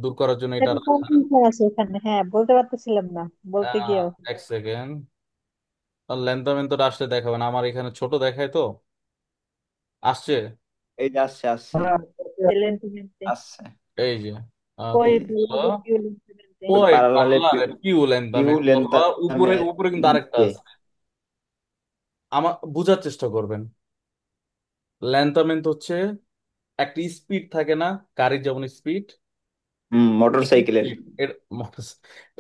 দূর করার জন্য এটা একটা রাখা। কনফিউশন আছে এখানে, হ্যাঁ, বলতে পারতেছিলাম না বলতে গিয়ে। এক সেকেন্ড, লেন্থমেন্টটা আসলে দেখাবেন, আমার এখানে ছোট দেখায় তো, আসছে, এই যে আসছে আসছে হ্যাঁ, লেন্টামেন্তে। আসছে। এই যে পরে এই যে বলবো পিউ লেন্টামেন্তে। পয় পারালালে পার্লারে পিউ পিউ লেন্থমেন্ট, অথবা উপরে উপরে কিন্তু আরেকটা লেনতামেন্তে। আছে। আমার বুঝার চেষ্টা করবেন। লেন্থমেন্ট হচ্ছে একটা স্পিড থাকে না, গাড়ির যেমন স্পিড, মোটর সাইকেলের। এটা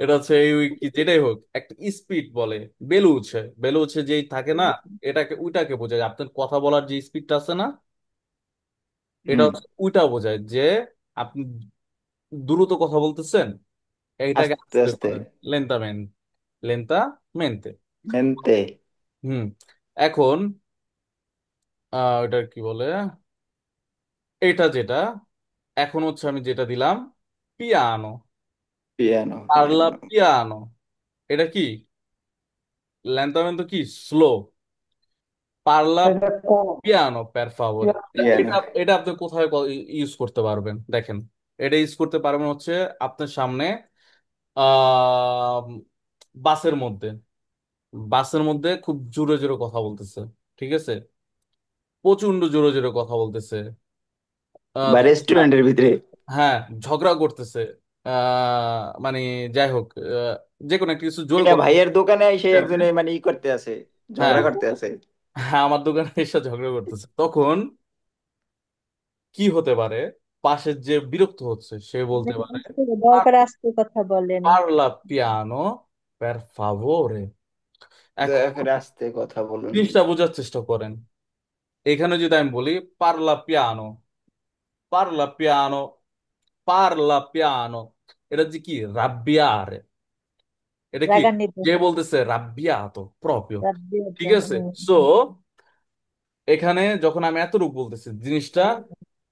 এটা হচ্ছে এই ওই কি যেটাই হোক একটা স্পিড বলে। বেলুচ্ছে, বেলুচ্ছে যেই থাকে না, এটাকে ওইটাকে বোঝায়। আপনার কথা বলার যে স্পিডটা আছে না, এটা হুম। হচ্ছে ওইটা বোঝায় যে আপনি দ্রুত কথা বলতেছেন, এইটাকে আস্তে আস্তে আস্তে। বলে লেন্তামেন্ট, লেন্তা মেনতে। মেনতে। হুম, এখন ওটা কি বলে, এটা যেটা এখন হচ্ছে আমি যেটা দিলাম, পিয়ানো, পিয়ানো পারলা পিয়ানো। পিয়ানো, এটা কি? লেন্তামেন্ট কি? স্লো। পারলা এটা কম। পিয়ানো পের ফাভোরে, পিয়ানো। এটা এটা আপনি কোথায় ইউজ করতে পারবেন দেখেন। এটা ইউজ করতে পারবেন হচ্ছে আপনার সামনে আহ বাসের মধ্যে, বাসের মধ্যে খুব জোরে জোরে কথা বলতেছে, ঠিক আছে, প্রচন্ড জোরে জোরে কথা বলতেছে, বা ঝগড়া, রেস্টুরেন্টের ভিতরে। হ্যাঁ ঝগড়া করতেছে, মানে যাই হোক, যে কোনো একটা কিছু জোরে এটা কথা ভাইয়ের দোকানে এসে বলতে হবে। একজনে মানে ই করতে আছে, হ্যাঁ, ঝগড়া করতে আছে। হ্যাঁ, আমার দোকানে এসে ঝগড়া করতেছে, তখন কি হতে পারে? পাশের যে বিরক্ত হচ্ছে সে বলতে পারে, দয়া করে আস্তে কথা বলেন। পারলা পিয়ানো পের ফাভোরে। এখন দয়া করে আস্তে কথা বলুন। জিনিসটা বোঝার চেষ্টা করেন। এখানে যদি আমি বলি পারলা পিয়ানো, পারলা পিয়ানো, পারলা পিয়ানো, এটা যে কি রাব্বিয়ারে, এটা কি রাগান্বিত। যে বলতেছে রাব্বিয়াতো প্রপিও, রাব্বিয়াত, ঠিক আছে। সো এখানে যখন আমি এতটুকু বলতেছি জিনিসটা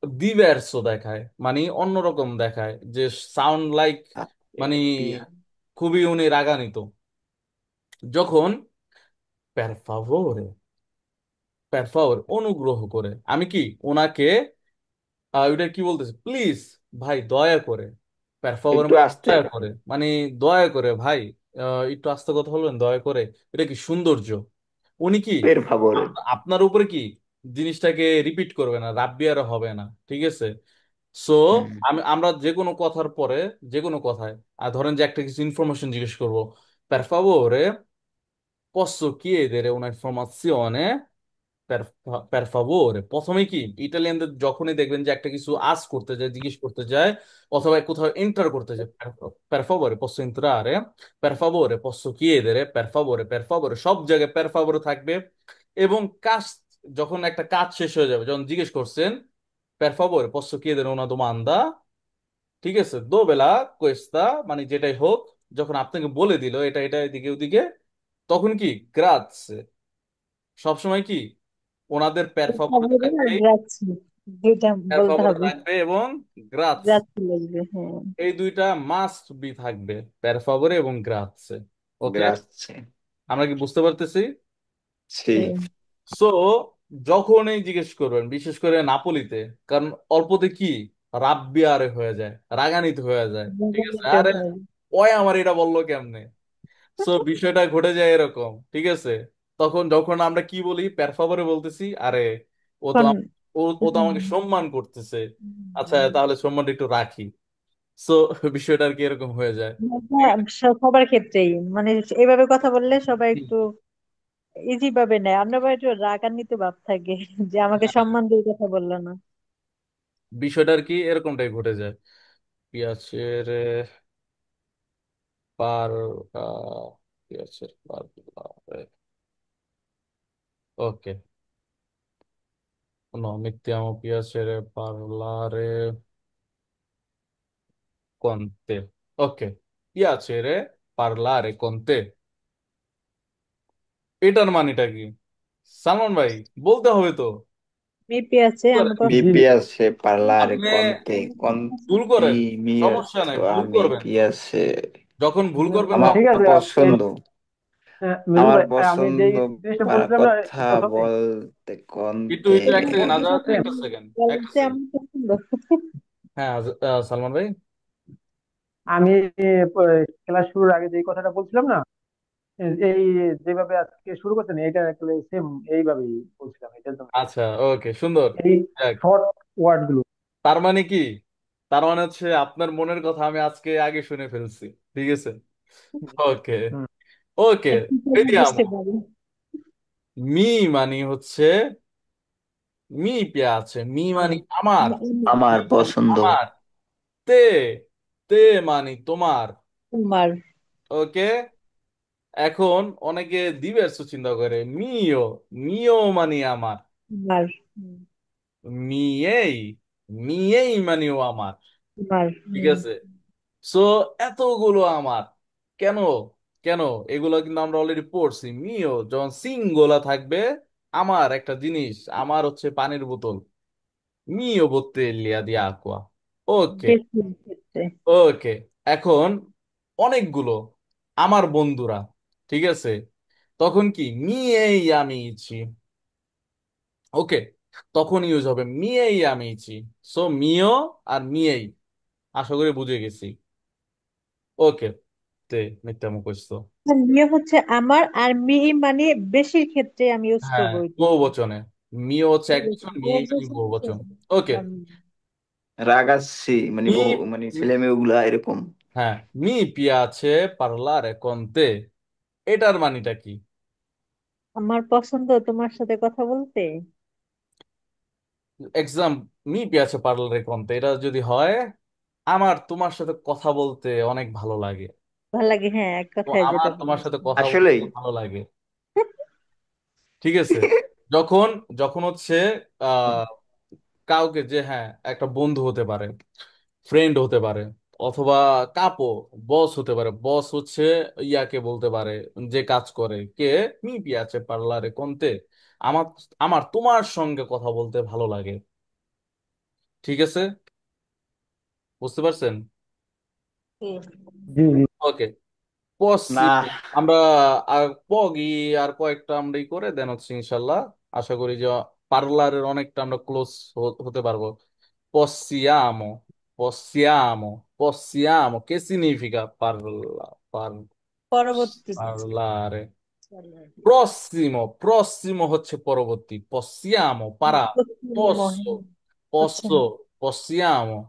দিভার্সও দেখায়, মানে অন্যরকম দেখায়, যে সাউন্ড লাইক, মানে খুবই উনি রাগান্বিত। যখন per favore, per favore অনুগ্রহ করে, আমি কি ওনাকে ওইটা কি বলতেছে, প্লিজ ভাই দয়া করে, per favore একটু মানে আসতে। দয়া করে, মানে দয়া করে ভাই, একটু আস্তে কথা বলবেন দয়া করে। এটা কি সৌন্দর্য, উনি কি পের ফাবরে। আপনার উপরে কি জিনিসটাকে রিপিট করবে না, রাব্বিয়ার হবে না, ঠিক আছে। সো হুম। আমরা যে কোনো কথার পরে, যে কোনো কথায়, আর ধরেন যে একটা কিছু ইনফরমেশন জিজ্ঞেস করবো, per favore posso chiedere una informazione, per favore, প্রথমে কি ইটালিয়ানদের যখনই দেখবেন যে একটা কিছু আস করতে যায়, জিজ্ঞেস করতে যায়, অথবা কোথাও এন্টার করতে যায়, per favore posso entrare, per favore posso chiedere, per favore সব জায়গায় per favore থাকবে। এবং কাজ, যখন একটা কাজ শেষ হয়ে যাবে, যখন জিজ্ঞেস করছেন per favore posso chiedere una domanda, ঠিক আছে, দো বেলা কোয়েস্তা, মানে যেটাই হোক, যখন আপনাকে বলে দিল এটা এটা এদিকে ওদিকে, তখন কি গ্রাৎসে, সবসময় কি ওনাদের পেরফরমেন্স খবরে আর থাকবে, যাচ্ছি, দুইটা বলতে পেরফরমেন্স হবে। থাকবে এবং গ্রাৎস, যাচ্ছি লাগবে, হ্যাঁ। এই দুইটা মাস্ট বি থাকবে, পেরফাবরে এবং গ্রাৎসে। ওকে, গ্রাসছে। আমরা কি বুঝতে পারতেছি? ছি। হ্যাঁ। সো যখনই জিজ্ঞেস করবেন, বিশেষ করে নাপোলিতে, কারণ অল্পতে কি রাব্বিয়ারে হয়ে যায়, রাগান্বিত হয়ে যায়, ঠিক আছে, রাগান্বিত আরে হয়। ওই আমার এটা বললো কেমনে। সো বিষয়টা ঘটে যায় এরকম, ঠিক আছে। তখন যখন আমরা কি বলি, পেরফাবরে বলতেছি, আরে ও তো এখন ও তো আমাকে সম্মান করতেছে, আচ্ছা তাহলে সম্মানটা একটু রাখি। সো বিষয়টা আর কি এরকম হয়ে যায়। সবার ক্ষেত্রেই মানে এইভাবে কথা বললে সবাই একটু ইজি ভাবে নেয়, আমরা আবার একটু রাগান্বিত ভাব থাকে যে আমাকে হ্যাঁ, সম্মান দিয়ে কথা বললো না। বিষয়টা আর কি এরকমটাই ঘটে যায়। পিয়াসের পার পিয়াসের পার, ওকে, no, mettiamo piacere parlare con te. Ok, piacere parlare con te, এটার মানেটা কি সালমান ভাই? বলতে হবে তো। মেপে আছে আমার Mi জি পছন্দ। piace parlare আপনি con te, con ভুল ti করেন, mi সমস্যা নাই, ভুল mi করবেন, piace। যখন ভুল করবেন আমার ঠিক তখন আছে। পছন্দ, মিলন আমার ভাই, আমি যেই পছন্দ জিনিসটা para বলছিলাম না কথা প্রথমে, বলতে con একটু te। একটু এক সেকেন্ড, বলতে আজাদ চাচ্ছেন, একটা সেকেন্ড, একটা বলতে সেকেন্ড। আমার পছন্দ। হ্যাঁ সালমান ভাই। আমি ক্লাস শুরুর আগে যে কথাটা বলছিলাম না, এই যেভাবে আজকে শুরু করছেন এটা সেম এইভাবেই বলছিলাম, এটার জন্য আচ্ছা, ওকে, সুন্দর। এই যাক, শর্ট ওয়ার্ড গুলো। তার মানে কি, তার মানে হচ্ছে আপনার মনের কথা আমি আজকে আগে শুনে ফেলছি, ঠিক আছে। ওকে, হুম। ওকে, একটু পরে vediamo। বুঝতে পারি। মি মানে হচ্ছে, মি পিয়াছে, মি মানে আমি আমার, মি আমার মানে পছন্দ। আমার, তে, তে মানে তোমার। তোমার। ওকে, এখন অনেকে দিবের চিন্তা করে, মিও, মিও মানে আমার, তোমার। মিয়েই, মিয়েই মানেও আমার, তোমার। ঠিক আছে। সো এতগুলো আমার, কেন, কেন, এগুলো কিন্তু আমরা অলরেডি পড়ছি। মিও যখন সিঙ্গুলা থাকবে, আমার একটা জিনিস, আমার হচ্ছে পানির বোতল, মিও বোত্তেলিয়া দি aqua। ওকে, বেশি ক্ষেত্রে। ওকে, এখন অনেকগুলো আমার বন্ধুরা, ঠিক আছে, তখন কি মিয়েই আমিছি। ওকে, তখন ইউজ হবে মিয়েই আমিছি। সো মিও আর মিয়েই, আশা করি বুঝে গেছি। ওকে, তে mettiamo questo। বিয়ে হচ্ছে আমার, আর মি মানে বেশির ক্ষেত্রে আমি ইউজ হ্যাঁ, করবো ওইটা। বহু বচনে, মিও হচ্ছে এক বচন, মিয়েই মানে বহু বচন। ওকে, রাগাচ্ছি মানে মি, মানে ছেলে মেয়েগুলা এরকম। হ্যাঁ, মি পিয়াছে parlare con te, এটার মানেটা কি? আমার পছন্দ তোমার সাথে কথা বলতে। এক্সাম, মি পিয়াছে parlare con te, এটা যদি হয়, আমার তোমার সাথে কথা বলতে অনেক ভালো লাগে, ভালো লাগে, হ্যাঁ, এক তো কথায় যেটা আমার তোমার সাথে বলছি। কথা বলতে আসলেই। ভালো লাগে, ঠিক আছে। যখন, যখন হচ্ছে আহ কাউকে, যে হ্যাঁ একটা বন্ধু হতে পারে, ফ্রেন্ড হতে পারে, অথবা কাপো, বস হতে পারে। বস হচ্ছে ইয়াকে বলতে পারে যে কাজ করে কে, মি পিয়াচে পার্লারে কোনতে, আমার আমার তোমার সঙ্গে কথা বলতে ভালো লাগে। ঠিক আছে, বুঝতে পারছেন? জি জি। ওকে, পসি না, আমরা আর পগি আর কয়েকটা আমরা করে দেন হচ্ছে ইনশাল্লাহ। আশা করি যে পার্লারের অনেকটা আমরা ক্লোজ হতে পারবো। পসিয়ামো, পসিয়ামো, পসিয়ামো কে সিগনিফিকা পার্লা, পরবর্তী। পার্লারে। প্রসিমো, প্রসিমো হচ্ছে পরবর্তী। পসিয়ামো পারা, পসো, আচ্ছা, পসো, পসিয়ামো।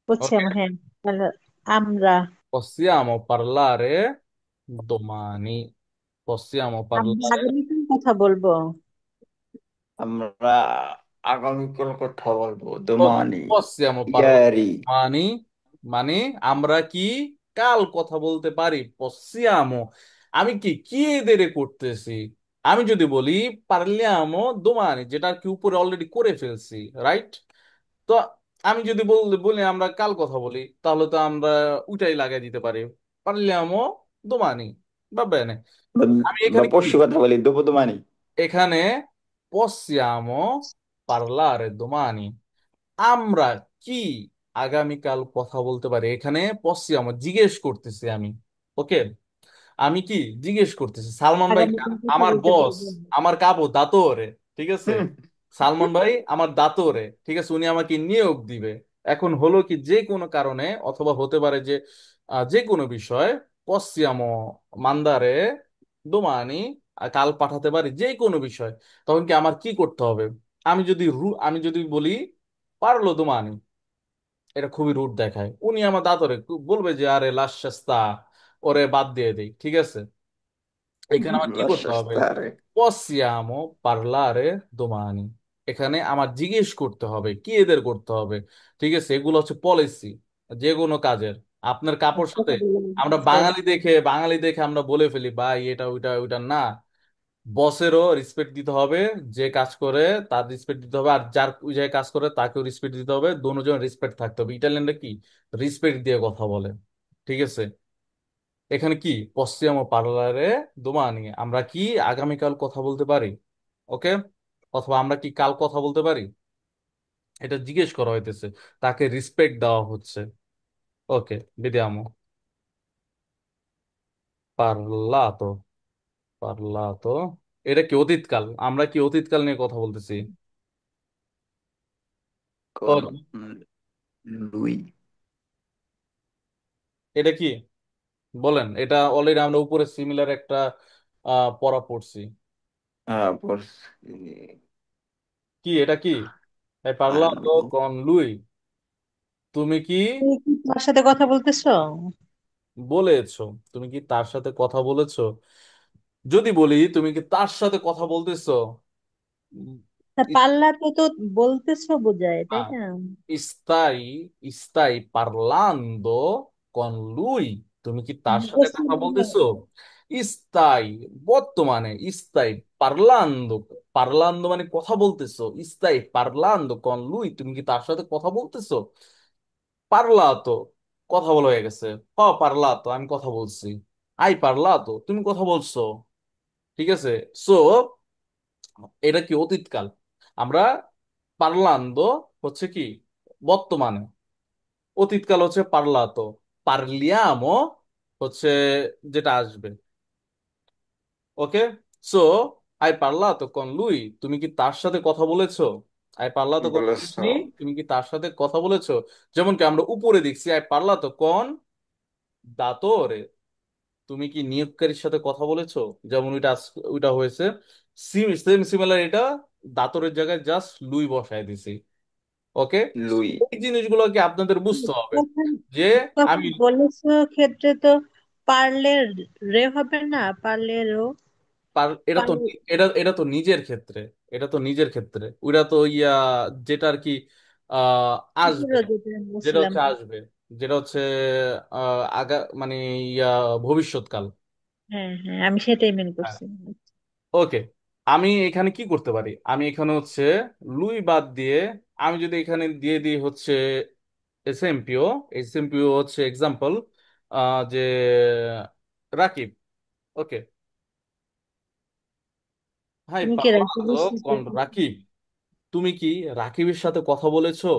বুঝছি ওকে, আমার, হ্যাঁ। আর আমরা possiamo parlare domani, possiamo আমরা parlare, আগামীকাল কথা বলবো। আমরা আগামীকাল কথা বলবো ok, Domani. possiamo parlare ইয়ারি। domani, মানে আমরা কি কাল কথা বলতে পারি? possiamo, আমি কি কি এদের করতেছি? আমি যদি বলি parliamo domani, যেটা কি উপরে অলরেডি করে ফেলছি, রাইট? তো আমি যদি বলি আমরা কাল কথা বলি, তাহলে তো আমরা ওইটাই লাগাই দিতে পারি, parliamo domani, va bene। বা আমি বা এখানে কি, পরশু কথা বলি দেবো দোমানি। এখানে possiamo parlare domani, আমরা কি আগামীকাল কথা বলতে পারি। এখানে possiamo জিজ্ঞেস করতেছি আমি। ওকে, আমি কি জিজ্ঞেস করতেছি সালমান ভাই, আগামীকাল কথা আমার বলতে বস, পারবো। আমার কাবো দাতরে, ঠিক আছে, হুম, সালমান ভাই আমার দাতরে, ঠিক আছে, উনি আমাকে নিয়োগ দিবে। এখন হলো কি, যে কোনো কারণে অথবা হতে পারে যে যে কোনো বিষয়, পশ্চিয়াম মান্দারে দোমানি, কাল পাঠাতে পারি যে কোনো বিষয়। তখন কি আমার কি করতে হবে? আমি যদি বলি পারলো দোমানি, এটা খুবই রুট দেখায়, উনি আমার দাতরে বলবে যে আরে লাশাস্তা, ওরে বাদ দিয়ে দেই, ঠিক আছে। এখানে আমার কি করতে হবে? লাশাস্তারে। possiamo parlare domani, এখানে আমার জিজ্ঞেস করতে হবে কি এদের করতে হবে। ঠিক আছে, এগুলো হচ্ছে পলিসি যে কোনো কাজের। আপনার কাপড় সাথে কথা বললাম। আমরা বাঙালি দেখে আমরা বলে ফেলি ভাই এটা ওইটা ওইটা না। বসেরও রেসপেক্ট দিতে হবে, যে কাজ করে তার রেসপেক্ট দিতে হবে, আর যার ওই জায়গায় কাজ করে তাকেও রেসপেক্ট দিতে হবে, দুজন রেসপেক্ট থাকতে হবে। ইটালিয়ানরা কি রেসপেক্ট দিয়ে কথা বলে, ঠিক আছে। এখানে কি পশ্চিম পার্লারে দোমানি, আমরা কি আগামীকাল কথা বলতে পারি? ওকে, অথবা আমরা কি কাল কথা বলতে পারি, এটা জিজ্ঞেস করা হইতেছে, তাকে রিসপেক্ট দেওয়া হচ্ছে। ওকে, vediamo, parlato, parlato, এটা কি অতীতকাল, আমরা কি অতীতকাল নিয়ে কথা বলতেছি? কোন ওকে, লুই। এটা কি বলেন, এটা অলরেডি আমরা উপরে সিমিলার একটা পড়া পড়ছি। পড়ছি। কি এটা কি? এই parlato আনবো। con lui, তুমি কি তুমি কি তার সাথে কথা বলতেছো? বলেছো, তুমি কি তার সাথে কথা বলেছো? যদি বলি তুমি কি তার সাথে কথা বলতেছো, উম, তা ই- পাল্লাতে তো বলতেছো বোঝায়, তাই আহ, না? স্থায়ী, স্থায়ী parlando con lui, তুমি কি তার সাথে কথা বলতেছো? স্থায়ী, বর্তমানে স্থায়ী, parlando, parlando মানে কথা বলতেছো, স্থায়ী parlando con lui, তুমি কি তার সাথে কথা বলতেছো? পারলাতো, কথা বলা হয়ে গেছে। পারলাতো, আমি কথা বলছি। পারলাতো, তুমি কথা বলছো, ঠিক আছে। সো এটা কি অতীতকাল, আমরা পারলান্দো হচ্ছে কি বর্তমানে, অতীতকাল হচ্ছে পারলাতো, পারলিয়ামো হচ্ছে যেটা আসবে। ওকে, সো পারলাতো কোন লুই, তুমি কি তার সাথে কথা বলেছো? পারলাতো কোন বলেছ। লুই, তুমি কি তার সাথে কথা বলেছো? যেমন কি আমরা উপরে দেখছি পারলাতো কোন দাতরে, তুমি কি নিয়োগকারীর সাথে কথা বলেছো? যেমন ওইটা হয়েছে, সেম সিমিলার এটা, দাতরের জায়গায় জাস্ট লুই বসায় দিছি। ওকে, লুই। এই জিনিসগুলোকে আপনাদের বুঝতে হবে তখন যে তখন আমি বলেছো ক্ষেত্রে তো পারলে রে হবে না, পারলে রো। এটা তো পারলে এটা তো নিজের ক্ষেত্রে, এটা তো নিজের ক্ষেত্রে, ওইটা তো ইয়া যেটা আর কি আসবে, রো যেটা আমি যেটা বলছিলাম। হচ্ছে আসবে, যেটা হচ্ছে আগা মানে ইয়া ভবিষ্যৎকাল। হ্যাঁ হ্যাঁ, আমি সেটাই মেন হ্যাঁ, করছি। ওকে, আমি এখানে কি করতে পারি, আমি এখানে হচ্ছে লুই বাদ দিয়ে আমি যদি এখানে দিয়ে দিই হচ্ছে এসএমপিও, এসএমপিও হচ্ছে এক্সাম্পল, যে রাকিব। ওকে, হাই তুমি কি পারলা তো রাকিবের সাথে কোন রাকিব, তুমি কি রাকিবের সাথে কথা বলেছো?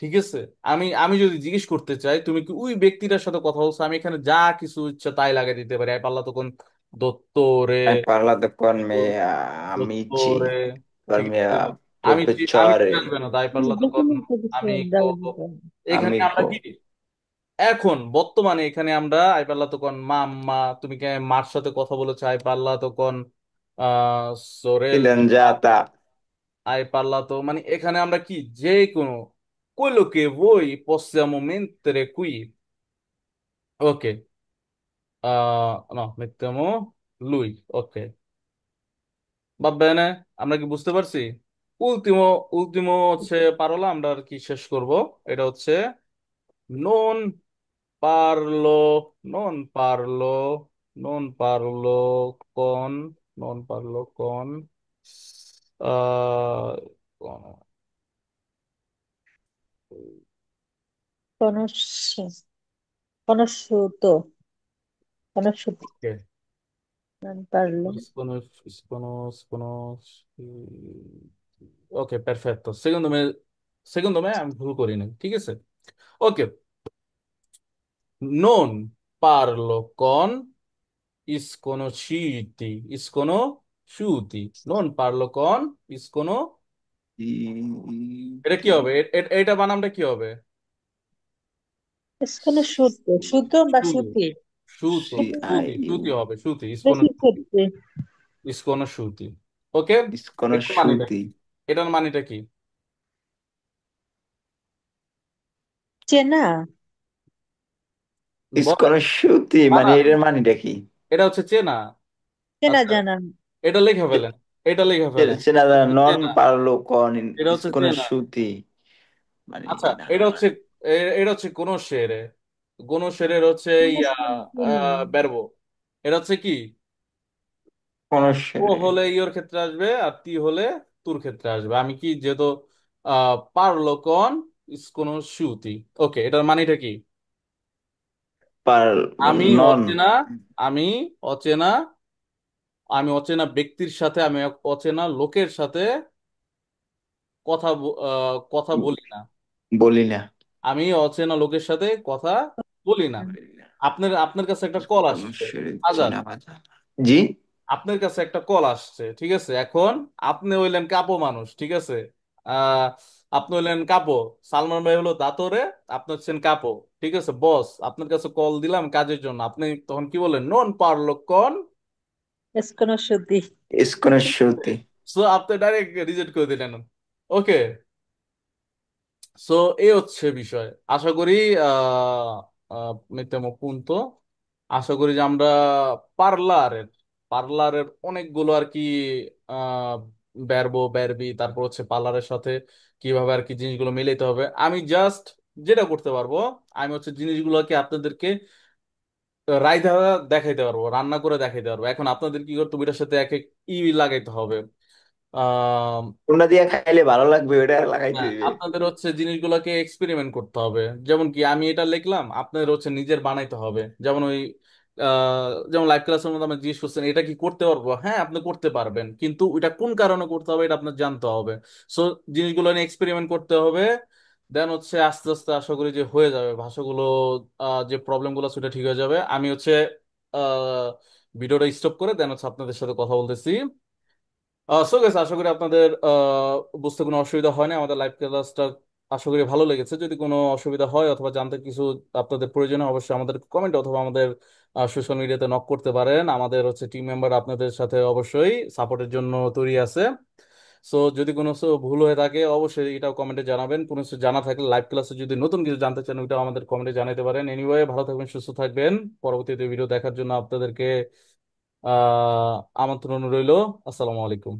ঠিক আছে, আমি আমি যদি জিজ্ঞেস করতে চাই তুমি কি ওই ব্যক্তিটার সাথে কথা বলছো, আমি এখানে যা কিছু ইচ্ছা তাই লাগিয়ে দিতে পারি। আই পাল্লা তো কোন দত্ত রে, আমি পারলা তো কোন মেয়া দত্ত আমিছি রে, কোন ঠিক মেয়া আছে। আমি আমি ঠিক প্রফেসরে আসবে না, তাই পারলা তো যে কোন কোনো একটা কিছু আমি কো। দেওয়া যেতে পারে। এখানে আমি আমরা কো কি এখন বর্তমানে এখানে আমরা আই পাল্লা তো কোন মাম্মা, তুমি কে মার সাথে কথা বলেছো, আই পাল্লা তো কোন সোরেল, fidanzata আই পাল্লা তো মানে এখানে আমরা কি যে কোনো quello che voi possiamo mettere qui. Ok, no, mettiamo lui. Ok, va bene, আমরা কি বুঝতে পারছি? উল্টিমো, উল্টিমো হচ্ছে পারোলা, আমরা আর কি শেষ করব। এটা হচ্ছে non parlo, non parlo, non parlo con, non parlo con, uh, con- Conosci- conosciuto, conosciuti, ok, non parlo. sconosco. Ok, perfetto. Secondo me আমি ভুল করিনি, ঠিক আছে। ওকে, non parlo con sconosciuti, sconosciuti, non parlo con এটা কি হবে? এটা বানামটা কি হবে? Sconosciuto, শুদ্ধ বা শুধু শ্রুতি? সুতো, সুতি সুতি হবে, সুতি বেশি sconosciuti, শ্রুতি। sconosciuti। ওকে, এটার মানেটা কি? sconosciuti এটার মানেটা কি? চেনা। বলেন, sconosciuti মানে বানান। এটার মানেটা কি? এটা হচ্ছে চেনা। চেনা আচ্ছা, জানা। এটা লিখে ফেলেন, এটা লিখে ফেলেন। চেনা এটা হচ্ছে নন চেনা, পারলো con এটা হচ্ছে চেনা। sconosciuti মানে আচ্ছা, না এটা না না হচ্ছে এটা হচ্ছে কোন শেরে, কোন শেরের হচ্ছে ইয়া চেনা। বেরবো। এটা হচ্ছে কি, ও conoscere হলে ইয়োর ক্ষেত্রে আসবে আর তি হলে তোর ক্ষেত্রে আসবে। আমি কি যেহেতু পারলো কন ইস কোন সুতি। ওকে, এটার মানেটা কি? par আমি non অচেনা, আমি অচেনা, আমি অচেনা ব্যক্তির সাথে, আমি অচেনা লোকের সাথে কথা বলি না। বলি না আমি অচেনা লোকের সাথে কথা বলি না। আপনার আপনার কাছে একটা কল আসছে, conoscere আজাদ, চেনা বাজা জি আপনার কাছে একটা কল আসছে, ঠিক আছে। এখন আপনি হইলেন কাপো মানুষ, ঠিক আছে। আহ আপনি হইলেন কাপো, সালমান ভাই হলো দাতরে, আপনি হচ্ছেন কাপো, ঠিক আছে। বস আপনার কাছে কল দিলাম কাজের জন্য, আপনি তখন কি বললেন? নন পারলো কন। sconosciuti। sconosciuti সো আপনি ডাইরেক্ট রিজেক্ট করে দিলেন। ওকে, সো এই হচ্ছে বিষয়। আশা করি আহ মিত্তম পুনতো, আশা করি যে আমরা পার্লারের পার্লারের অনেকগুলো আর কি আহ বেরবো বেরবি, তারপর হচ্ছে পার্লারের সাথে কিভাবে আর কি জিনিসগুলো মিলাইতে হবে, আমি জাস্ট যেটা করতে পারবো, আমি হচ্ছে জিনিসগুলোকে আপনাদেরকে রাইধা দেখাইতে পারবো, রান্না করে দেখাইতে পারবো। এখন আপনাদের কি করতে হবে, এটার সাথে এক এক লাগাইতে হবে। কোনটা দিয়ে খাইলে ভালো লাগবে ওটা লাগাইতে হ্যাঁ, হইবে আপনাদের হচ্ছে জিনিসগুলোকে এক্সপেরিমেন্ট করতে হবে। যেমন কি আমি এটা লিখলাম, আপনাদের হচ্ছে নিজের বানাইতে হবে। যেমন ওই যেমন লাইভ ক্লাসের মধ্যে আপনি জিজ্ঞেস করছেন এটা কি করতে পারবো, হ্যাঁ আপনি করতে পারবেন, কিন্তু এটা কোন কারণে করতে হবে এটা আপনার জানতে হবে। সো জিনিসগুলো নিয়ে এক্সপেরিমেন্ট করতে হবে। দেন হচ্ছে আস্তে আস্তে আশা করি যে হয়ে যাবে ভাষাগুলো, যে প্রবলেমগুলো সেটা ঠিক হয়ে যাবে। আমি হচ্ছে ভিডিওটা স্টপ করে দেন হচ্ছে আপনাদের সাথে কথা বলতেছি। সো গেছে, আশা করি আপনাদের বুঝতে কোনো অসুবিধা হয় না। আমাদের লাইভ ক্লাসটা আশা করি ভালো লেগেছে। যদি কোনো অসুবিধা হয় অথবা জানতে কিছু আপনাদের প্রয়োজন হয়, অবশ্যই আমাদের কমেন্ট অথবা আমাদের সোশ্যাল মিডিয়াতে নক করতে পারেন। আমাদের হচ্ছে টিম মেম্বার আপনাদের সাথে অবশ্যই সাপোর্টের জন্য তৈরি আছে। সো যদি কোনো ভুল হয়ে থাকে অবশ্যই এটাও কমেন্টে জানাবেন। কোনো কিছু জানা থাকলে লাইভ ক্লাসে যদি নতুন কিছু জানতে চান ওইটাও আমাদের কমেন্টে জানাতে পারেন। এনিওয়ে, ভালো থাকবেন, সুস্থ থাকবেন। পরবর্তীতে ভিডিও দেখার জন্য আপনাদেরকে আমন্ত্রণ রইল। আসসালামু আলাইকুম।